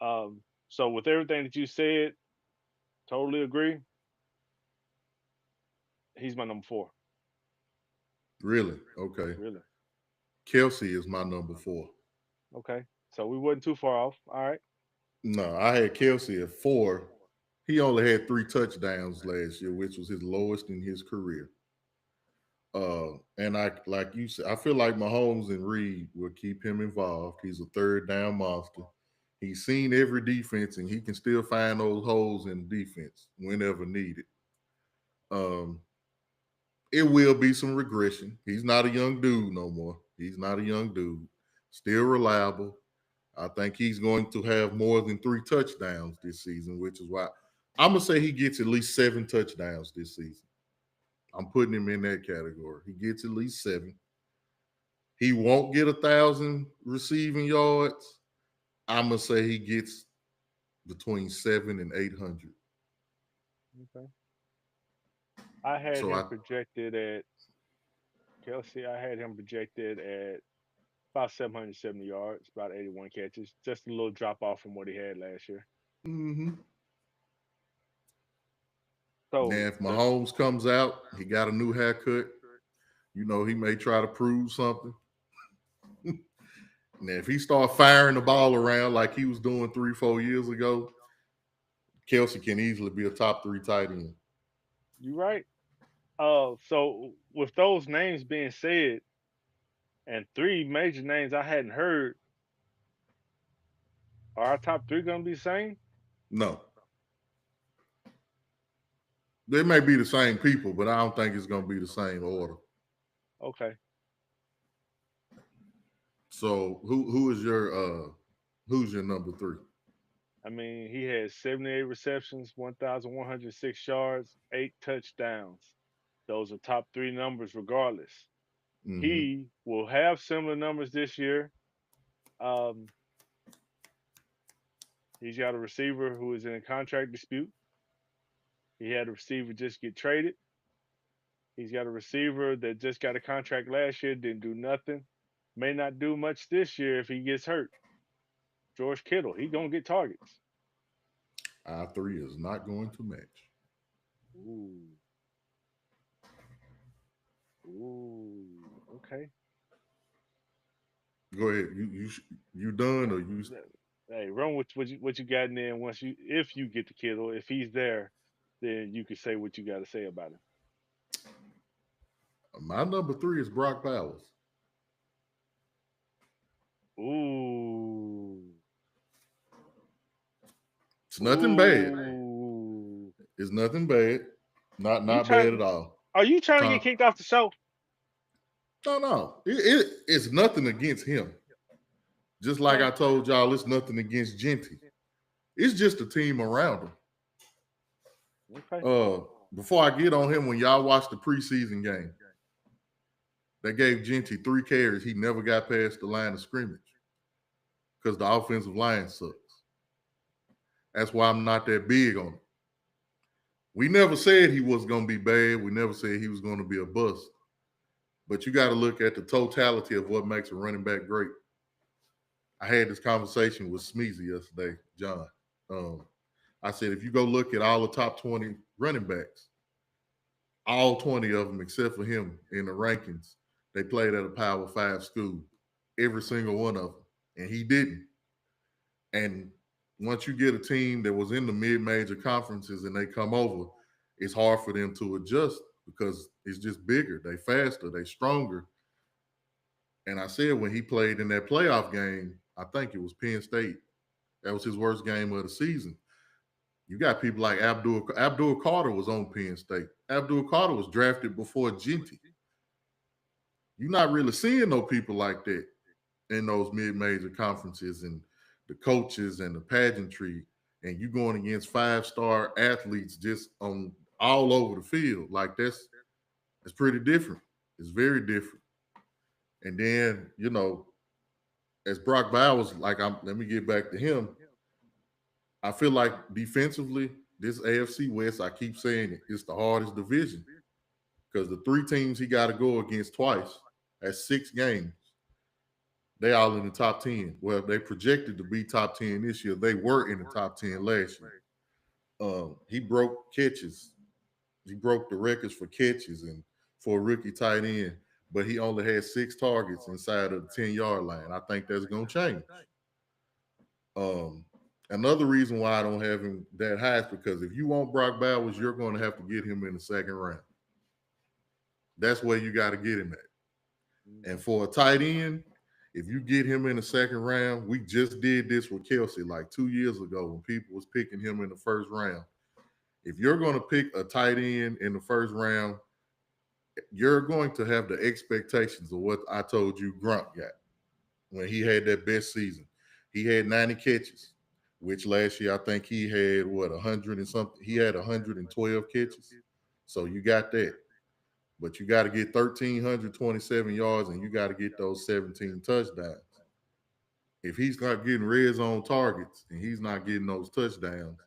So with everything that you said, totally agree. He's my number 4. Really? Okay. Really? Kelsey is my number 4. Okay. So we wasn't too far off. All right. No, I had Kelsey at 4. He only had 3 touchdowns last year, which was his lowest in his career. And I like you said, I feel like Mahomes and Reed will keep him involved. He's a third down monster. He's seen every defense, and he can still find those holes in defense whenever needed. Um, it will be some regression. He's not a young dude no more. He's not a young dude. Still reliable. I think he's going to have more than 3 touchdowns this season, which is why I'm gonna say he gets at least 7 touchdowns this season. I'm putting him in that category. He gets at least 7. He won't get 1,000 receiving yards. I'm gonna say he gets between 7 and 800. Okay. I had So him projected at Kelsey. I had him projected at about 770 yards, about 81 catches. Just a little drop off from what he had last year. mm-hmm. Now So if the Mahomes comes out, he got a new haircut. You know he may try to prove something. Now if he start firing the ball around like he was doing 3-4 years ago, Kelsey can easily be a top 3 tight end. you right. So with those names being said, and 3 major names I hadn't heard, are our top 3 going to be the same? No, they may be the same people, but I don't think it's going to be the same order. Okay. So who's your number 3? I mean, he had 78 receptions, 1,106 yards, 8 touchdowns. Those are top 3 numbers regardless. Mm-hmm. He will have similar numbers this year. Um, he's got a receiver who is in a contract dispute. He had a receiver just get traded. He's got a receiver that just got a contract last year, didn't do nothing. May not do much this year if he gets hurt. George Kittle, he gonna get targets. Our 3 is not going to match. Ooh, ooh, okay. Go ahead. You done or you? Hey, run with what you got in there. Once you, if you get the Kittle, if he's there, then you can say what you got to say about him. My number 3 is Brock Bowers. Ooh, It's nothing bad. ooh. It's nothing bad. Not You not bad at trying? all. Are you trying to Tom, get kicked off the show? no. It's nothing against him. Just like Okay, I told y'all, it's nothing against Genty. It's just the team around him. okay. Before I get on him, when y'all watch the preseason game, they gave Genty 3 carries. He never got past the line of scrimmage because the offensive line sucks. That's why I'm not that big on him. We never said he was going to be bad. We never said he was going to be a bust. But you got to look at the totality of what makes a running back great. I had this conversation with Smeezy yesterday, John. I said, if you go look at all the top 20 running backs, all 20 of them, except for him in the rankings, they played at a Power 5 school, every single one of them, and he didn't. And once you get a team that was in the mid-major conferences and they come over, it's hard for them to adjust because it's just bigger. They faster, they stronger. And I said when he played in that playoff game, I think it was Penn State. That was his worst game of the season. You got people like Abdul Carter was on Penn State. Abdul Carter was drafted before Genty. You're not really seeing no people like that in those mid-major conferences and the coaches and the pageantry, and you going against 5-star athletes just on all over the field. Like that's pretty different. It's very different. And then, as Brock Bowers, let me get back to him. I feel like defensively, this AFC West, I keep saying it, it's the hardest division because the 3 teams he got to go against twice at 6 games, they all in the top 10. Well, they projected to be top 10 this year. They were in the top 10 last year. He broke catches. He broke the records for catches and for a rookie tight end, but he only had 6 targets inside of the 10-yard line. I think that's going to change. Another reason why I don't have him that high is because if you want Brock Bowers, you're going to have to get him in the 2nd round. That's where you got to get him at. And for a tight end, if you get him in the 2nd round, we just did this with Kelsey like 2 years ago when people was picking him in the 1st round. If you're going to pick a tight end in the 1st round, you're going to have the expectations of what I told you Grunt got when he had that best season. He had 90 catches, which last year I think he had 100 and something. He had 112 catches. So you got that. But you got to get 1,327 yards and you got to get those 17 touchdowns. If he's not getting red zone targets and he's not getting those touchdowns,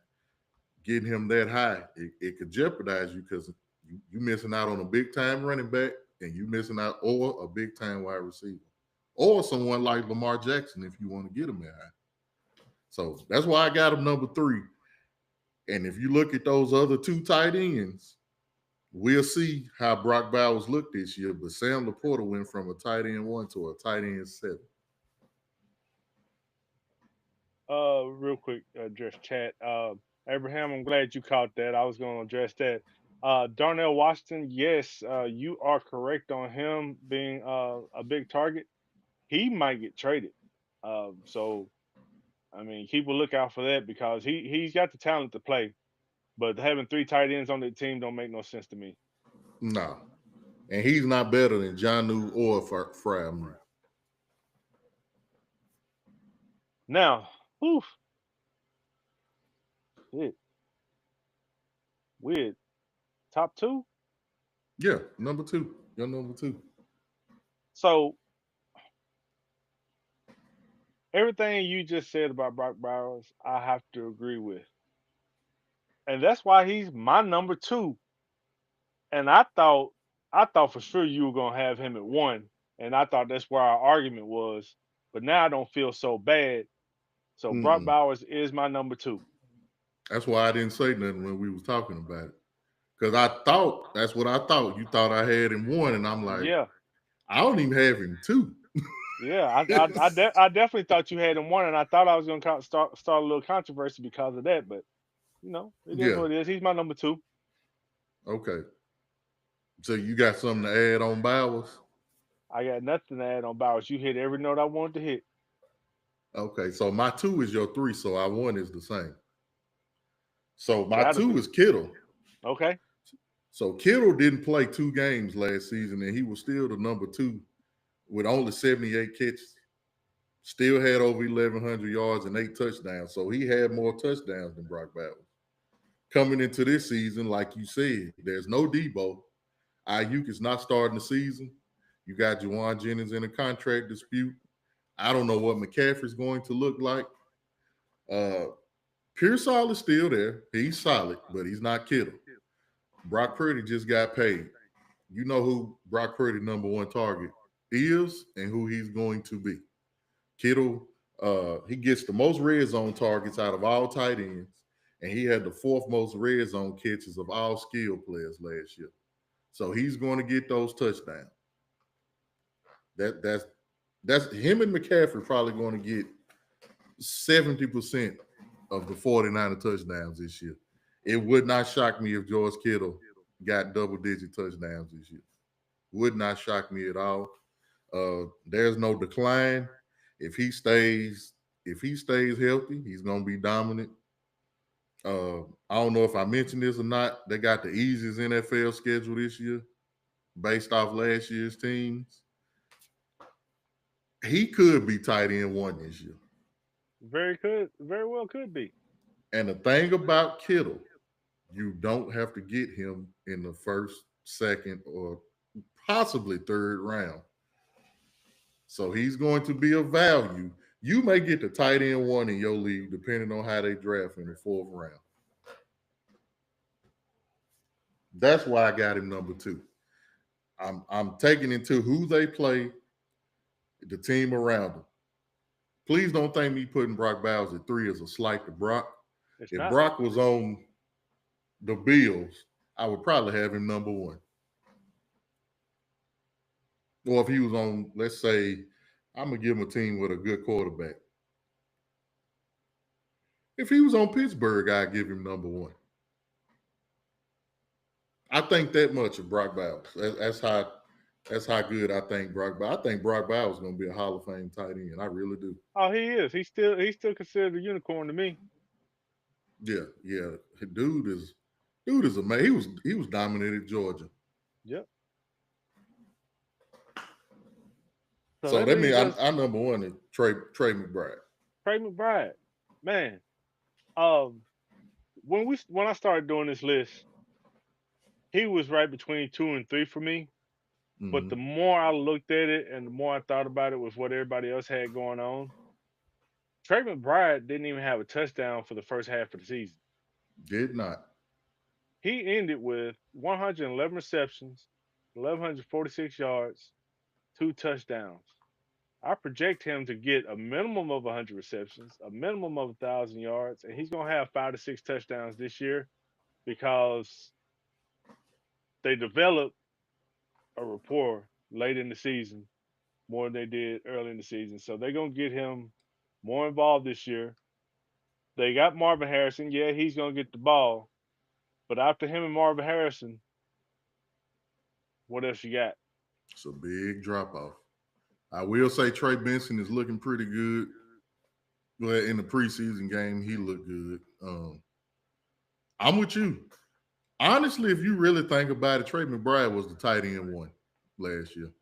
getting him that high, it could jeopardize you because you're missing out on a big-time running back and you're missing out or a big-time wide receiver or someone like Lamar Jackson if you want to get him that high. So that's why I got him number 3. And if you look at those other 2 tight ends, we'll see how Brock Bowers looked this year, but Sam Laporta went from a tight end 1 to a tight end 7. Real quick, address chat. Abraham, I'm glad you caught that. I was going to address that. Darnell Washington, yes, you are correct on him being a big target. He might get traded. So, I mean, keep a lookout for that because he's got the talent to play. But having 3 tight ends on the team don't make no sense to me. No. And he's not better than Jonnu or Fryman. Now, weird. Top 2? Yeah, number 2. You're number 2. So, everything you just said about Brock Bowers, I have to agree with. And that's why he's my number 2. And I thought for sure you were gonna have him at 1, and I thought that's where our argument was. But now I don't feel so bad. So Brock Bowers is my number 2. That's why I didn't say nothing when we was talking about it, because I thought that's what I thought. You thought I had him 1, and I'm like, yeah, I don't even have him 2. Yeah, I definitely thought you had him 1, and I thought I was gonna start a little controversy because of that. But it is what it is. He's my number 2. Okay. So you got something to add on Bowers? I got nothing to add on Bowers. You hit every note I wanted to hit. Okay, so my 2 is your 3, so our 1 is the same. So my Gotta 2 be. is Kittle. Okay. So Kittle didn't play 2 games last season, and he was still the number 2 with only 78 catches. Still had over 1,100 yards and 8 touchdowns. So he had more touchdowns than Brock Bowers. Coming into this season, like you said, there's no Debo. Ayuk is not starting the season. You got Juwan Jennings in a contract dispute. I don't know what McCaffrey's going to look like. Pearsall is still there. He's solid, but he's not Kittle. Brock Purdy just got paid. You know who Brock Purdy number one target is and who he's going to be. Kittle, he gets the most red zone targets out of all tight ends, and he had the fourth most red zone catches of all skill players last year. So he's going to get those touchdowns. That's him and McCaffrey probably going to get 70% of the 49er touchdowns this year. It would not shock me if George Kittle got double-digit touchdowns this year. Would not shock me at all. There's no decline. If he stays, if he stays healthy, he's gonna be dominant. I don't know if I mentioned this or not. They got the easiest NFL schedule this year, based off last year's teams. He could be tight end one this year. Very well could be. And the thing about Kittle, you don't have to get him in the first, second, or possibly third round. So he's going to be of value. You may get the tight end one in your league, depending on how they draft in the fourth round. That's why I got him number two. I'm taking into who they play, the team around him. Please don't think me putting Brock Bowers at three is a slight to Brock. If Brock was on the Bills, I would probably have him number one. Or if he was on, let's say, I'm going to give him a team with a good quarterback. If he was on Pittsburgh, I'd give him number one. I think that much of Brock Bowers. That's how good I think Brock Bowers. I think Brock Bowers is going to be a Hall of Fame tight end. I really do. Oh, he is. He's still considered a unicorn to me. Yeah. Dude is amazing. He was dominant at Georgia. Yep. So that means I number one is Trey McBride. Trey McBride, man. When I started doing this list, he was right between 2 and 3 for me. Mm-hmm. But the more I looked at it and the more I thought about it with what everybody else had going on, Trey McBride didn't even have a touchdown for the first half of the season. Did not. He ended with 111 receptions, 1,146 yards, 2 touchdowns. I project him to get a minimum of 100 receptions, a minimum of 1,000 yards, and he's going to have 5 to 6 touchdowns this year because they developed a rapport late in the season more than they did early in the season. So they're going to get him more involved this year. They got Marvin Harrison. Yeah, he's going to get the ball. But after him and Marvin Harrison, what else you got? It's a big drop off. I will say Trey Benson is looking pretty good. But in the preseason game, he looked good. I'm with you. Honestly, if you really think about it, Trey McBride was the tight end one last year.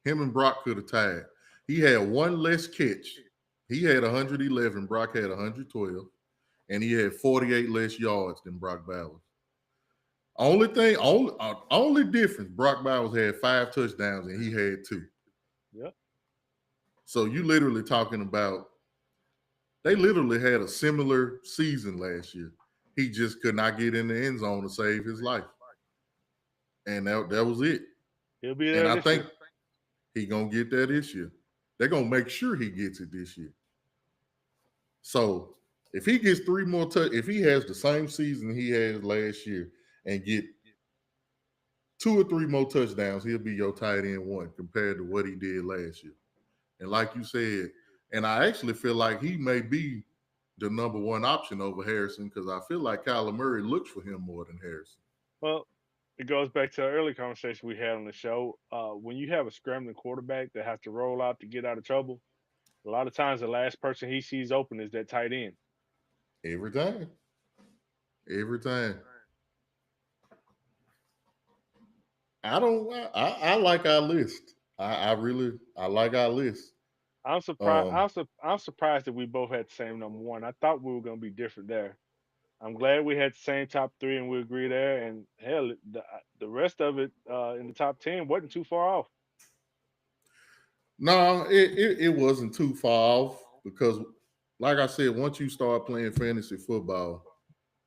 Him and Brock could have tied. He had one less catch. He had 111. Brock had 112. And he had 48 less yards than Brock Bowers. Only difference, Brock Bowers had 5 touchdowns and he had 2. Yep. So you literally talking about, they literally had a similar season last year. He just could not get in the end zone to save his life. And that was it. He'll be there. And I think he's going to get that this year. They're going to make sure he gets it this year. So if he gets 3 more if he has the same season he had last year and get 2 or 3 more touchdowns, he'll be your tight end one compared to what he did last year. And like you said, and I actually feel like he may be the number one option over Harrison because I feel like Kyler Murray looks for him more than Harrison. Well, it goes back to our early conversation we had on the show. When you have a scrambling quarterback that has to roll out to get out of trouble, a lot of times the last person he sees open is that tight end. Every time. I like our list. I like our list. I'm surprised. I'm surprised that we both had the same number one. I thought we were going to be different there. I'm glad we had the same top 3 and we agree there. And hell, the rest of it in the top 10 wasn't too far off. No, it wasn't too far off because, like I said, once you start playing fantasy football,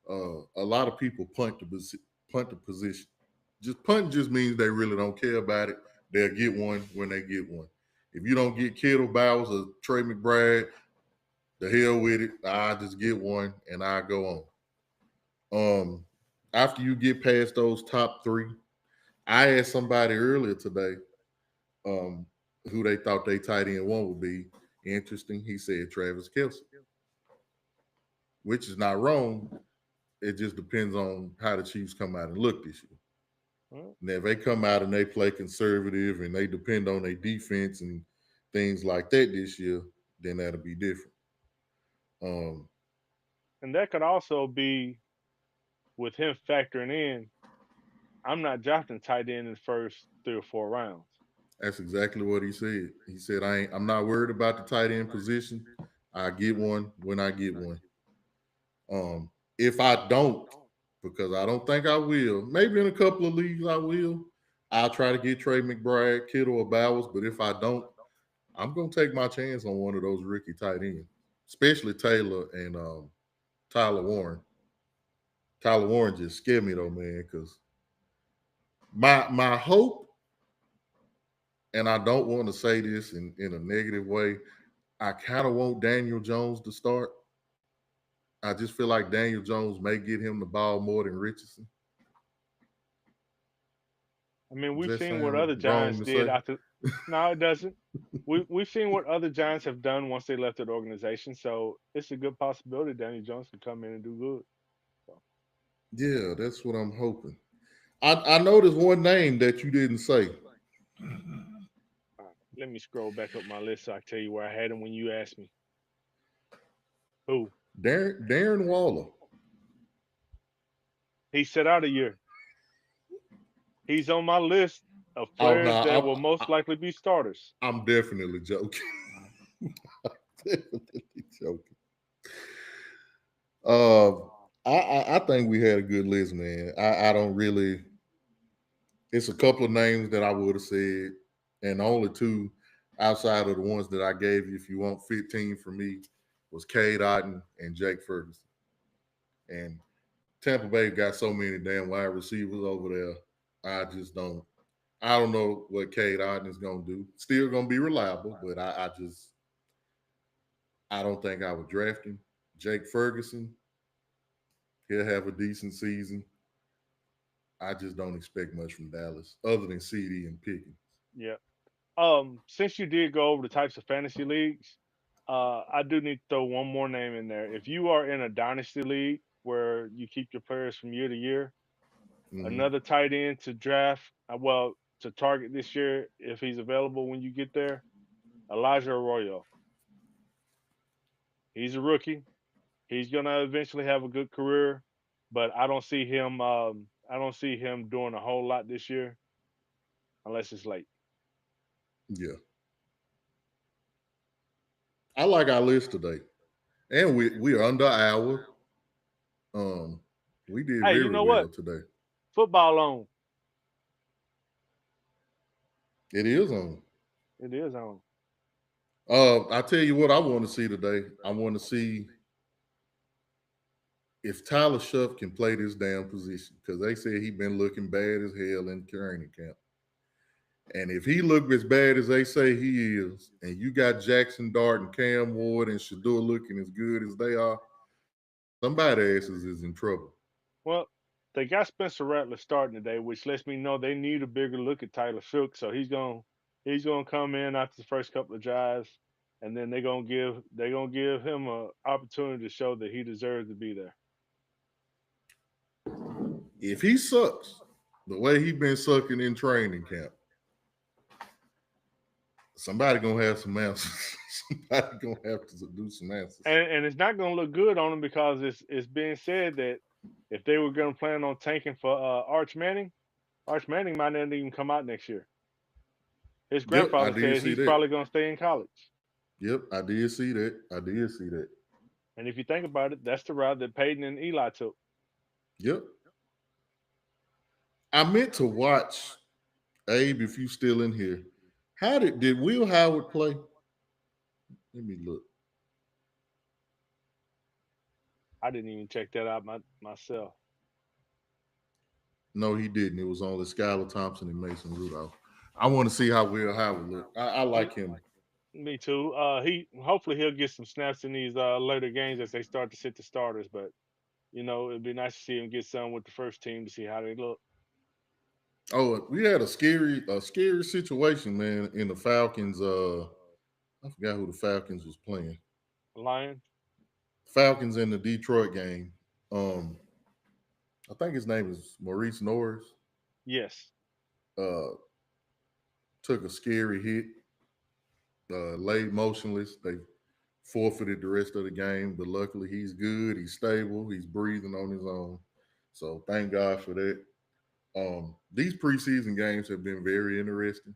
a lot of people punt the position. Just punting just means they really don't care about it. They'll get one when they get one. If you don't get Kittle, Bowers, or Trey McBride, the hell with it. I just get one and I go on. After you get past those top three, I asked somebody earlier today um, who they thought they tight end one would be. Interesting. He said Travis Kelce, which is not wrong. It just depends on how the Chiefs come out and look this year. Well, Now, if they come out and they play conservative and they depend on their defense and things like that this year, then that'll be different. Um, and that could also be with him factoring in. I'm not drafting tight end in the first 3 or 4 rounds. that's exactly what he said. He said, I'm not worried about the tight end position. I get one when I get one. If I don't, because I don't think I will, maybe in a couple of leagues I will, I'll try to get Trey McBride, Kittle, or Bowers. But if I don't, I'm gonna take my chance on one of those rookie tight ends, especially Taylor and Tyler Warren. Tyler Warren just scared me though, man, because my hope, and I don't want to say this in a negative way, I kind of want Daniel Jones to start. I just feel like Daniel Jones may get him the ball more than Richardson. I mean, Does we've that seen what sound other wrong Giants to did say? after. No, it doesn't. We've seen what other Giants have done once they left the organization, so it's a good possibility Danny Jones can come in and do good. So, Yeah, that's what I'm hoping. I know there's one name that you didn't say. all right, let me scroll back up my list so I can tell you where I had him when you asked me. Who? Darren Waller. He set out a year. He's on my list of Oh no, players that will most likely be starters. I'm definitely joking. Definitely joking. Uh, I think we had a good list, man. I don't really. It's a couple of names that I would have said, and only two outside of the ones that I gave you. If you want 15 from me, was Cade Otton and Jake Ferguson. And Tampa Bay got so many damn wide receivers over there. I just don't. I don't know what Cade Otton is gonna do. Still gonna be reliable, but I don't think I would draft him. Jake Ferguson, he'll have a decent season. I just don't expect much from Dallas, other than CD and Pickens. Yeah. Since you did go over the types of fantasy leagues, I do need to throw one more name in there. If you are in a dynasty league where you keep your players from year to year, Hmm. another tight end to draft, well, to target this year if he's available when you get there, Elijah Arroyo. He's a rookie. He's gonna eventually have a good career, but I don't see him. I don't see him doing a whole lot this year unless it's late. Yeah, I like our list today, and we're under hour. Um, we did Hey, you very know what? well today. Football on. It is on. It is on. I tell you what, I want to see today. I want to see if Tyler Shuff can play this damn position because they said he been looking bad as hell in training camp. And if he looked as bad as they say he is, and you got Jackson Dart and Cam Ward and Shador looking as good as they are, somebody asses is in trouble. Well, they got Spencer Rattler starting today, which lets me know they need a bigger look at Tyler Shook. So he's gonna come in after the first couple of drives, and then they're gonna give him a opportunity to show that he deserves to be there. If he sucks the way he been sucking in training camp, somebody gonna have some answers. Somebody gonna have to do some answers. And it's not gonna look good on him because it's being said that if they were gonna plan on tanking for Arch Manning might not even come out next year. His Yep, I grandfather did said see he's that. probably gonna stay in college. Yep, I did see that. I did see that. And if you think about it, that's the route that Peyton and Eli took. Yep. I meant to watch Abe if you still in here. How did Will Howard play? Let me look. I didn't even check that out myself. No, he didn't. It was only Skylar Thompson and Mason Rudolph. I want to see how Will Howard look. I Me, like him. me too. He hopefully he'll get some snaps in these later games as they start to sit the starters. But it'd be nice to see him get some with the first team to see how they look. Oh, we had a scary situation, man, in the Falcons. I forgot who the Falcons was playing. Lions, Falcons in the Detroit game. Um, I think his name is Maurice Norris. yes. Uh, took a scary hit, laid motionless. They forfeited the rest of the game, but luckily he's good. He's stable. He's breathing on his own. So thank God for that. These preseason games have been very interesting.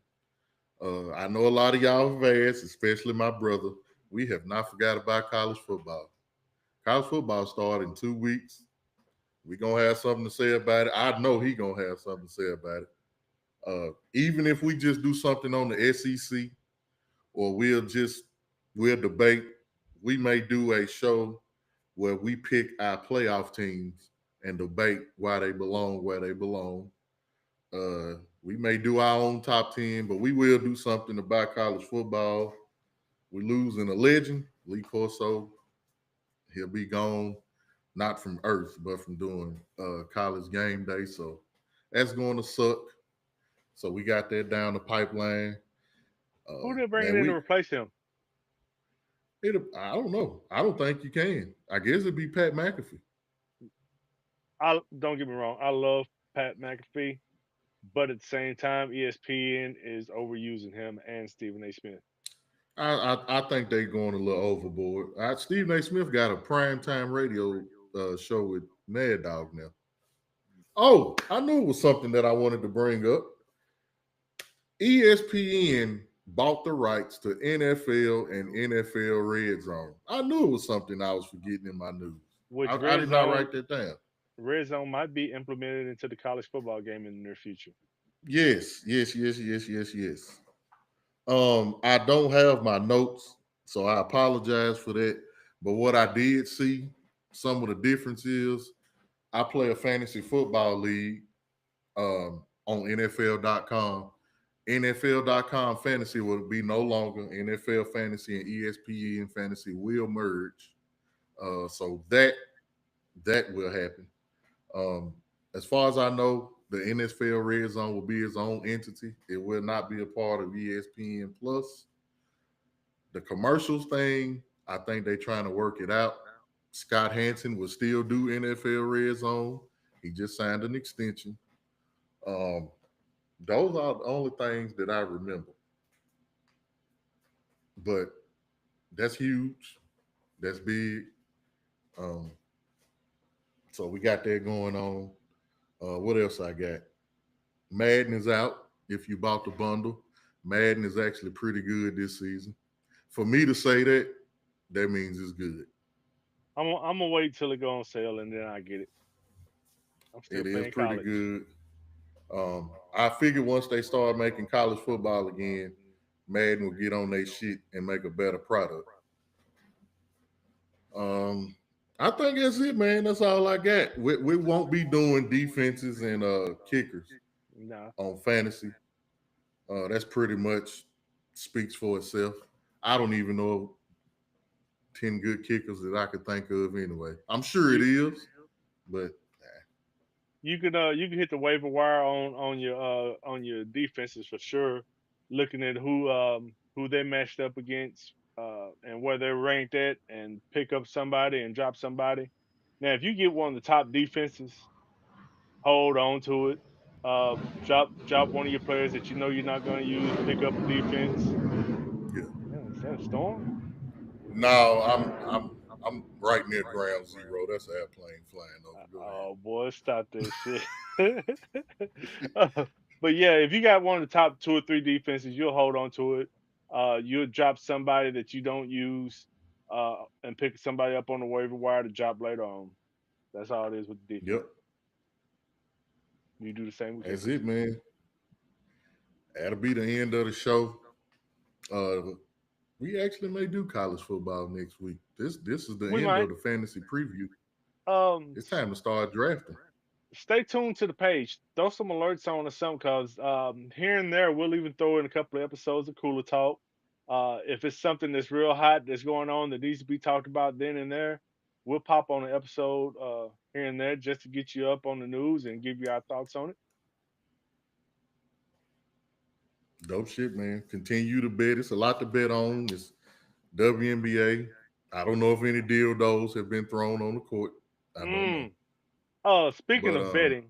I know a lot of y'all have asked, especially my brother. We have not forgot about college football. College football started in 2 weeks. We gonna have something to say about it. I know he gonna have something to say about it. Even if we just do something on the SEC, or we'll debate. We may do a show where we pick our playoff teams and debate why they belong where they belong. We may do our own top 10, but we will do something about college football. We losing a legend, Lee Corso. He'll be gone, not from Earth, but from doing college game day. So that's going to suck. So we got that down the pipeline. Who they bringing Man, in to replace him? I don't know. I don't think you can. I guess it'd be Pat McAfee. I don't get me wrong. I love Pat McAfee, but at the same time, ESPN is overusing him and Stephen A. Smith. I think they're going a little overboard. Stephen A. Smith got a primetime radio show with Mad Dog now. Oh, I knew it was something that I wanted to bring up. ESPN bought the rights to NFL and NFL Red Zone. I knew it was something I was forgetting in my news. Which I did not write that down. Red Zone might be implemented into the college football game in the near future. Yes, yes, yes, yes, yes, yes. I don't have my notes, so I apologize for that. But what I did see, some of the difference is I play a fantasy football league on NFL.com. NFL.com fantasy will be no longer. NFL fantasy and ESPN fantasy will merge. So that will happen. Um, as far as I know, the NFL Red Zone will be its own entity. It will not be a part of ESPN Plus. The commercials thing, I think they're trying to work it out. Scott Hansen will still do NFL Red Zone. He just signed an extension. Um, those are the only things that I remember. But that's huge. That's big. Um, so we got that going on. What else I got? Madden is out. If you bought the bundle, Madden is actually pretty good this season. For me to say that, that means it's good. I'm gonna wait till it go on sale and then I get it. I'm still It is playing pretty college. good. I figured once they start making college football again, Madden will get on their shit and make a better product. Um, I think that's it, man. That's all I got. We won't be doing defenses and kickers Nah, on fantasy. That's pretty much speaks for itself. I don't even know 10 good kickers that I could think of anyway. I'm sure it you is, but you can hit the waiver wire on your defenses for sure. Looking at who they matched up against and where they're ranked at, and pick up somebody and drop somebody. Now, if you get one of the top defenses, hold on to it. Drop one of your players that you know you're not going to use. Pick up a defense. yeah. Man, is that a storm? No, I'm right near ground zero. That's an airplane flying over. Go ahead. Oh boy, stop that shit. But yeah, if you got one of the top two or three defenses, you'll hold on to it. You'll drop somebody that you don't use, and pick somebody up on the waiver wire to drop later on. That's all it is with the defense. Yep, You do the same with that's kickers. it, man. That'll be the end of the show. Uh, we actually may do college football next week. This is the We end might. of the fantasy preview. Um, It's time to start drafting. stay tuned to the page. Throw some alerts on or something, cause here and there we'll even throw in a couple of episodes of Cooler Talk. If it's something that's real hot that's going on that needs to be talked about then and there, we'll pop on an episode here and there just to get you up on the news and give you our thoughts on it. Dope shit, man. Continue to bet. It's a lot to bet on. It's WNBA. I don't know if any dildos have been thrown on the court. I don't know. Mm. Speaking But of betting,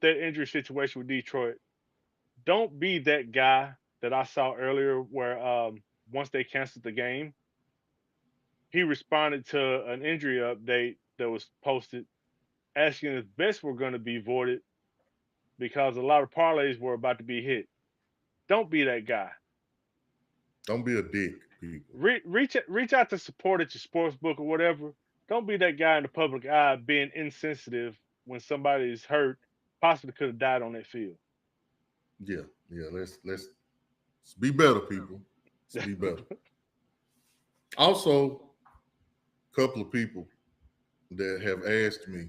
that injury situation with Detroit, don't be that guy that I saw earlier where once they canceled the game, he responded to an injury update that was posted asking if bets were going to be voided because a lot of parlays were about to be hit. Don't be that guy. don't be a dick, people. Reach out to support at your sports book or whatever. Don't be that guy in the public eye being insensitive when somebody is hurt, possibly could have died on that field. Yeah, yeah. Let's be better, people. Let's be better. Also, a couple of people that have asked me.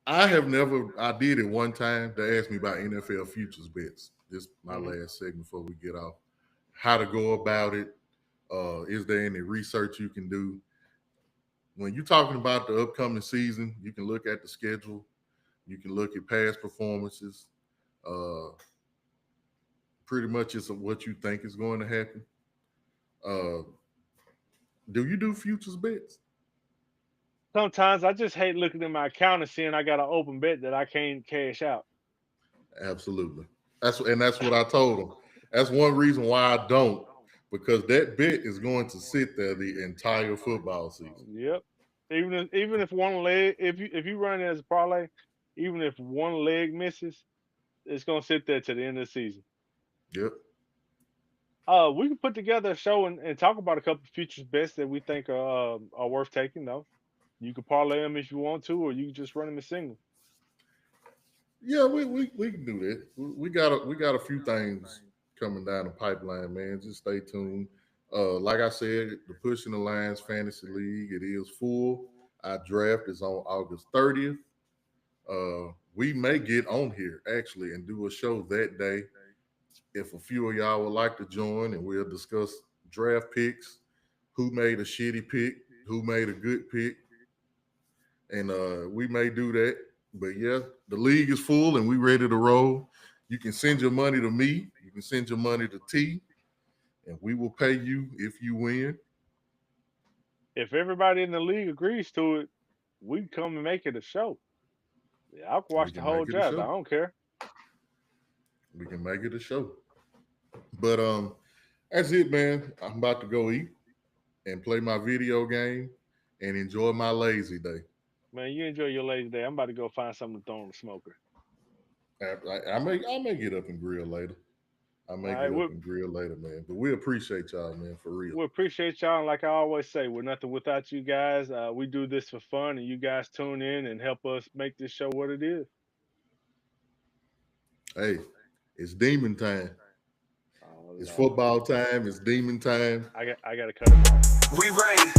I did it one time. They asked me about NFL futures bets. This is my Mhm. last segment before we get off. How to go about it. Is there any research you can do? When you're talking about the upcoming season, you can look at the schedule. You can look at past performances. Uh, Pretty much is what you think is going to happen. Uh, do you do futures bets? Sometimes I just hate looking at my account and seeing I got an open bet that I can't cash out. Absolutely. That's what I told them. That's one reason why I don't, because that bet is going to sit there the entire football season. Yep. Even if one leg, if you run it as a parlay, even if one leg misses, it's gonna sit there to the end of the season. Yep. We can put together a show and talk about a couple of futures bets that we think are worth taking. Though you can parlay them if you want to, or you can just run them as single. Yeah, we can do that. We got a few things coming down the pipeline, man. Just stay tuned. Like I said, the Pushing the Lines Fantasy League, it is full. Our draft is on August 30th. We may get on here actually and do a show that day. If a few of y'all would like to join, and we'll discuss draft picks, who made a shitty pick, who made a good pick, and we may do that. But yeah, the league is full and we ready to roll. You can send your money to me. You can send your money to T, and we will pay you if you win. If everybody in the league agrees to it, we can come and make it a show. Yeah, I'll We watch the can whole make it a draft. I show. don't care. We can make it a show. But that's it, man. I'm about to go eat and play my video game and enjoy my lazy day. Man, you enjoy your lazy day. I'm about to go find something to throw on the smoker. I may get up and grill later. I All may right, get up and grill later, man. But we appreciate y'all, man, for real. we appreciate y'all. And like I always say, we're nothing without you guys. We do this for fun, and you guys tune in and help us make this show what it is. Hey, it's demon time. Oh It's Lord, football time. It's demon time. I got to cut it off. We reign,